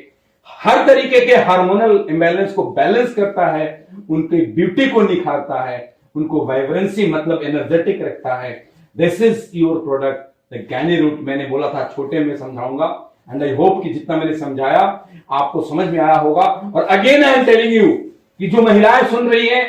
हर तरीके के हार्मोनल इम्बैलेंस को बैलेंस करता है, उनकी ब्यूटी को निखारता है, उनको वाइब्रेंसी मतलब एनर्जेटिक रखता है। This is your product the गायनी रूट। मैंने बोला था छोटे में समझाऊंगा एंड आई होप कि जितना मैंने समझाया आपको समझ में आया होगा। और again I am telling you कि जो महिलाएं सुन रही हैं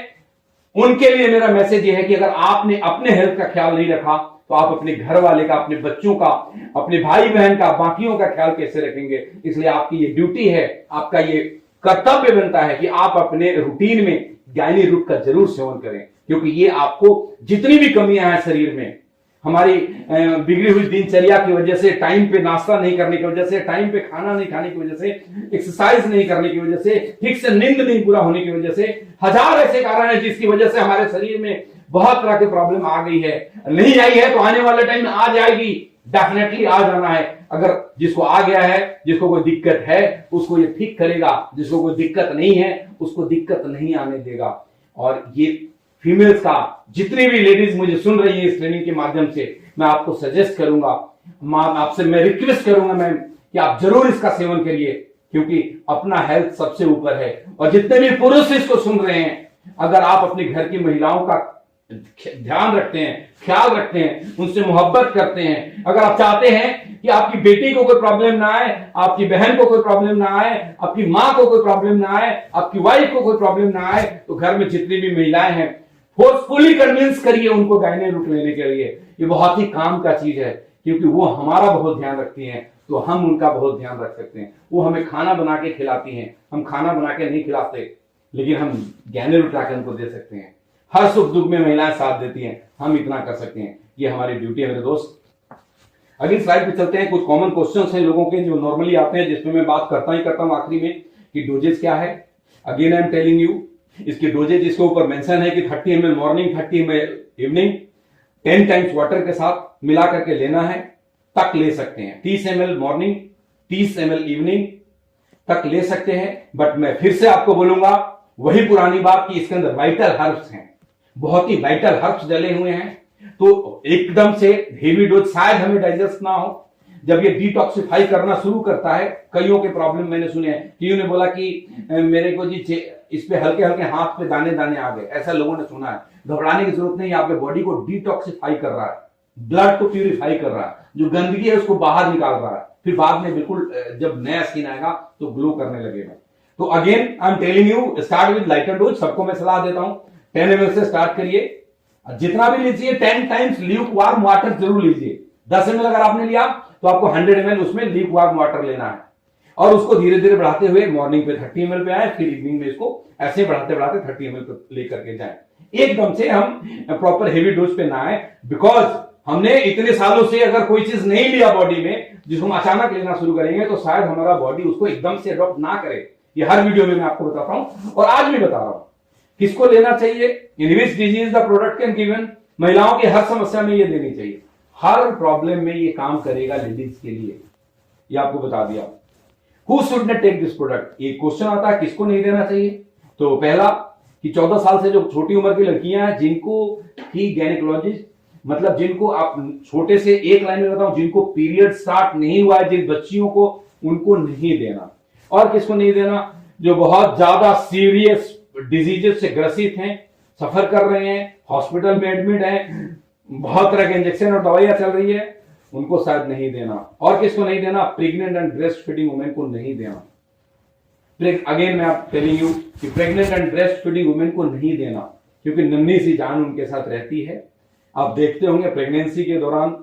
उनके लिए मेरा मैसेज ये है कि अगर आपने अपने हेल्थ का ख्याल नहीं रखा तो आप अपने घर वाले का, अपने बच्चों का, अपने भाई बहन का, बाकियों का ख्याल कैसे रखेंगे। इसलिए आपकी ये ड्यूटी है, आपका ये कर्तव्य बनता है कि आप अपने रूटीन में गायनी रूट का जरूर सेवन करें, क्योंकि ये आपको जितनी भी कमियां हैं शरीर में, हमारी बिगड़ी हुई दिनचर्या की वजह से, टाइम पे नाश्ता नहीं करने की वजह से, टाइम पे खाना नहीं खाने की वजह से, एक्सरसाइज नहीं करने की वजह से, ठीक से नींद नहीं पूरा होने की वजह से, हजार ऐसे कारण हैं जिसकी वजह से हमारे शरीर में बहुत तरह की प्रॉब्लम आ गई है। नहीं आई है तो आने वाले टाइम में आ जाएगी, डेफिनेटली आ जाना है। अगर जिसको आ गया है, जिसको कोई दिक्कत है, उसको ये ठीक करेगा, जिसको कोई दिक्कत नहीं है उसको दिक्कत नहीं आने देगा। और ये फीमेल्स का, जितनी भी लेडीज मुझे सुन रही है इस ट्रेनिंग के माध्यम से, मैं आपको सजेस्ट करूंगा, आपसे मैं रिक्वेस्ट करूंगा मैम कि आप जरूर इसका सेवन करिए, क्योंकि अपना हेल्थ सबसे ऊपर है। और जितने भी पुरुष इसको सुन रहे हैं, अगर आप अपने घर की महिलाओं का ध्यान रखते हैं, ख्याल रखते हैं, उनसे मोहब्बत करते हैं, अगर आप चाहते हैं कि आपकी बेटी को कोई प्रॉब्लम ना आए, आपकी बहन को कोई प्रॉब्लम ना आए, आपकी मां को कोई प्रॉब्लम ना आए, आपकी वाइफ को कोई प्रॉब्लम ना आए, तो घर में जितनी भी महिलाएं हैं फोर्सफुली कन्विंस करिए उनको गायनी रूट लेने के लिए। ये बहुत ही काम का चीज है, क्योंकि वो हमारा बहुत ध्यान रखती हैं तो हम उनका बहुत ध्यान रख सकते हैं। वो हमें खाना बना के खिलाती हैं, हम खाना बना के नहीं खिलाते, लेकिन हम गायनी रूट लाकर उनको दे सकते हैं। हर सुख दुख में महिलाएं साथ देती हैं, हम इतना कर सकते हैं, ये हमारी ड्यूटी है मेरे दोस्त। अगली स्लाइड पे चलते हैं। कुछ कॉमन क्वेश्चंस हैं लोगों के जो नॉर्मली आते हैं, जिसमें मैं बात करता हूं आखिरी में कि डोजेज क्या है। Again I am telling you, इसकी डोजेज इसके ऊपर मेंशन है कि 30 ml morning, 30 ml evening, 10 times water के साथ मिला करके लेना है, तक ले सकते हैं। 30 ml मॉर्निंग, 30 ml इवनिंग तक ले सकते हैं। बट मैं फिर से आपको बोलूंगा वही पुरानी बात कि इसके अंदर वाइटल हर्ब्स हैं, बहुत ही वाइटल हर्ब्स डले हुए हैं, तो एकदम से हेवी डोज शायद हमें डाइजेस्ट ना हो। जब ये डिटॉक्सिफाई करना शुरू करता है, कईयों के प्रॉब्लम मैंने सुने हैं, कईयों ने बोला कि मेरे को जी इस पे हल्के हल्के हाथ पे दाने दाने आ गए, ऐसा लोगों ने सुना है। घबराने की जरूरत नहीं, आपके बॉडी को डिटॉक्सिफाई कर रहा है, ब्लड को प्यूरिफाई कर रहा है, जो गंदगी है उसको बाहर निकाल रहा है, फिर बाद में बिल्कुल जब नया स्किन आएगा तो ग्लो करने लगेगा। तो again I am telling you, start with lighter dose. सबको मैं सलाह देता हूं 10 ml से स्टार्ट करिए, जितना भी लीजिए 10 टाइम्स ल्यूक वार्म वाटर जरूर लीजिए। 10 ml अगर आपने लिया तो आपको 100 ml उसमें ल्यूक वार्म वाटर लेना है, और उसको धीरे धीरे बढ़ाते हुए मॉर्निंग पे 30 ml पे आए, फिर इवनिंग में इसको ऐसे बढ़ाते बढ़ाते 30 ml पे लेकर के जाए। एकदम से हम प्रॉपर हेवी डोज पे ना आए, बिकॉज हमने इतने सालों से अगर कोई चीज नहीं लिया बॉडी में, जिसको हम अचानक लेना शुरू करेंगे तो शायद हमारा बॉडी उसको एकदम से अडॉप्ट ना करे। ये हर वीडियो में मैं आपको बताता हूं और आज भी बता रहा हूं किसको लेना चाहिए, in which disease the product can given. महिलाओं की हर समस्या में ये देनी चाहिए, हर प्रॉब्लम में ये काम करेगा लेडीज के लिए, ये आपको बता दिया। Who should not take this product, ये क्वेश्चन आता है किसको नहीं देना चाहिए। तो पहला कि 14 साल से जो छोटी उम्र की लड़कियां हैं जिनको की गायनेकोलॉजिस्ट, मतलब जिनको आप छोटे से एक लाइन में बताऊं, जिनको पीरियड स्टार्ट नहीं हुआ है, जिन बच्चियों को, उनको नहीं देना। और किसको नहीं देना? जो बहुत ज्यादा सीरियस डिजीजेस से ग्रसित हैं, सफर कर रहे हैं, हॉस्पिटल में एडमिट हैं, बहुत तरह के इंजेक्शन और दवाइयां चल रही है, उनको शायद नहीं देना। और किसको नहीं देना? Pregnant and breast feeding women को नहीं देना। अगेन मैं आप टेलिंग यू कि pregnant and breast feeding women को नहीं देना, क्योंकि नन्ही सी जान उनके साथ रहती है। आप देखते होंगे प्रेगनेंसी के दौरान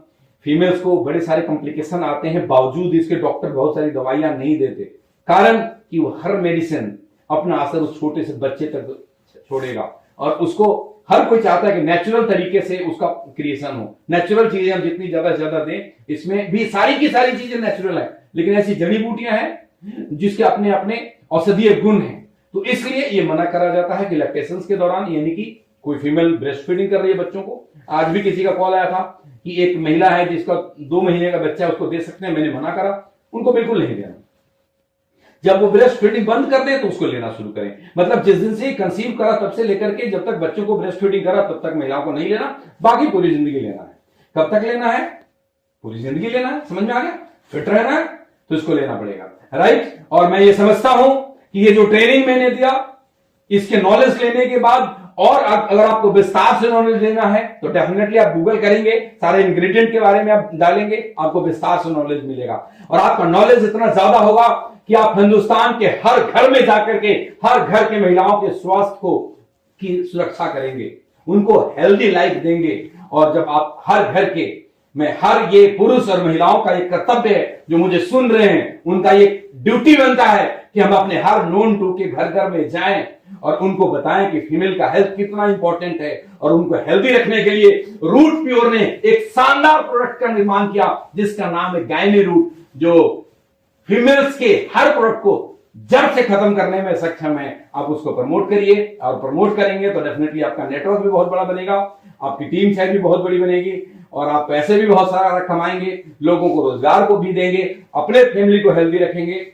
फीमेल्स को बड़े सारे कॉम्प्लिकेशन आते हैं, बावजूद इसके डॉक्टर बहुत सारी दवाइयां नहीं देते। कारण कि वो हर मेडिसिन अपना असर उस छोटे से बच्चे तक छोड़ेगा, और उसको हर कोई चाहता है कि नेचुरल तरीके से उसका क्रिएशन हो। नेचुरल चीजें हम जितनी ज्यादा से ज्यादा दें, इसमें भी सारी की सारी चीजें नेचुरल है, लेकिन ऐसी जड़ी बूटियां हैं जिसके अपने अपने औषधीय गुण हैं। तो इसलिए ये मना करा जाता है कि लैक्टेशन के दौरान, यानी कि कोई फीमेल ब्रेस्ट फीडिंग कर रही है बच्चों को। आज भी किसी का कॉल आया था कि एक महिला है जिसका 2 महीने का बच्चा है, उसको दे सकते हैं, मैंने मना करा, उनको बिल्कुल नहीं देना। जब वो ब्रेस्ट फीडिंग बंद कर दे तो उसको लेना शुरू करें। मतलब जिस दिन से कंसीव करा तब से लेकर के जब तक बच्चों को ब्रेस्ट फीडिंग करा तब तक महिलाओं को नहीं लेना, बाकी पूरी जिंदगी लेना है। कब तक लेना है? पूरी जिंदगी लेना है। समझ में आ गया? फिट रहना है तो इसको लेना पड़ेगा, राइट। और मैं ये समझता हूं कि ये जो ट्रेनिंग मैंने दिया, इसके नॉलेज लेने के बाद, और अगर आपको विस्तार से नॉलेज लेना है तो डेफिनेटली आप गूगल करेंगे, सारे इंग्रेडिएंट के बारे में आप डालेंगे, आपको विस्तार से नॉलेज मिलेगा। और आपका नॉलेज इतना ज्यादा होगा कि आप हिंदुस्तान के हर घर में जाकर के हर घर के महिलाओं के स्वास्थ्य को की सुरक्षा करेंगे, उनको हेल्दी लाइफ देंगे। और जब आप हर घर के में हर ये पुरुष और महिलाओं का एक कर्तव्य है, जो मुझे सुन रहे हैं, उनका ये ड्यूटी बनता है कि हम अपने हर नोन टू के घर घर में जाएं और उनको बताएं कि फीमेल का हेल्थ कितना इंपॉर्टेंट है। और उनको हेल्दी रखने के लिए रूट प्योर ने एक शानदार प्रोडक्ट का निर्माण किया जिसका नाम है गायनी रूट, जो फीमेल्स के हर प्रोडक्ट को जड़ से खत्म करने में सक्षम है। आप उसको प्रमोट करिए, और प्रमोट करेंगे तो डेफिनेटली आपका नेटवर्क भी बहुत बड़ा बनेगा, आपकी टीम शायद भी बहुत बड़ी बनेगी, और आप पैसे भी बहुत सारा कमाएंगे, लोगों को रोजगार को भी देंगे, अपने फैमिली को हेल्दी रखेंगे,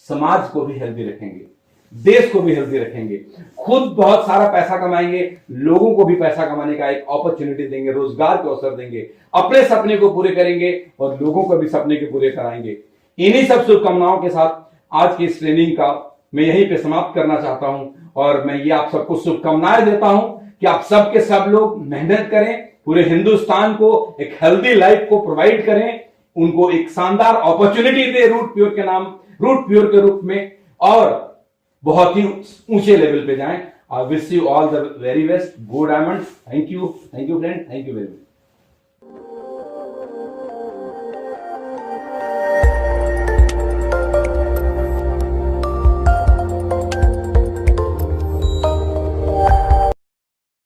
समाज को भी हेल्दी रखेंगे, देश को भी हेल्दी रखेंगे, खुद बहुत सारा पैसा कमाएंगे, लोगों को भी पैसा कमाने का एक अपॉर्चुनिटी देंगे, रोजगार के अवसर देंगे, अपने सपने को पूरे करेंगे और लोगों को भी सपने के पूरे कराएंगे। इन्हीं सब शुभकामनाओं के साथ आज की इस ट्रेनिंग का मैं यहीं पे समाप्त करना चाहता हूं, और मैं ये आप सबको शुभकामनाएं देता हूं कि आप सब के सब लोग मेहनत करें, पूरे हिंदुस्तान को एक हेल्दी लाइफ को प्रोवाइड करें, उनको एक शानदार अपॉर्चुनिटी दे रूट प्योर के नाम, रूट प्योर के रूप में, और बहुत ही ऊंचे लेवल पे जाएं। I wish you all the very best. Go diamond. Thank you friend, thank you very much.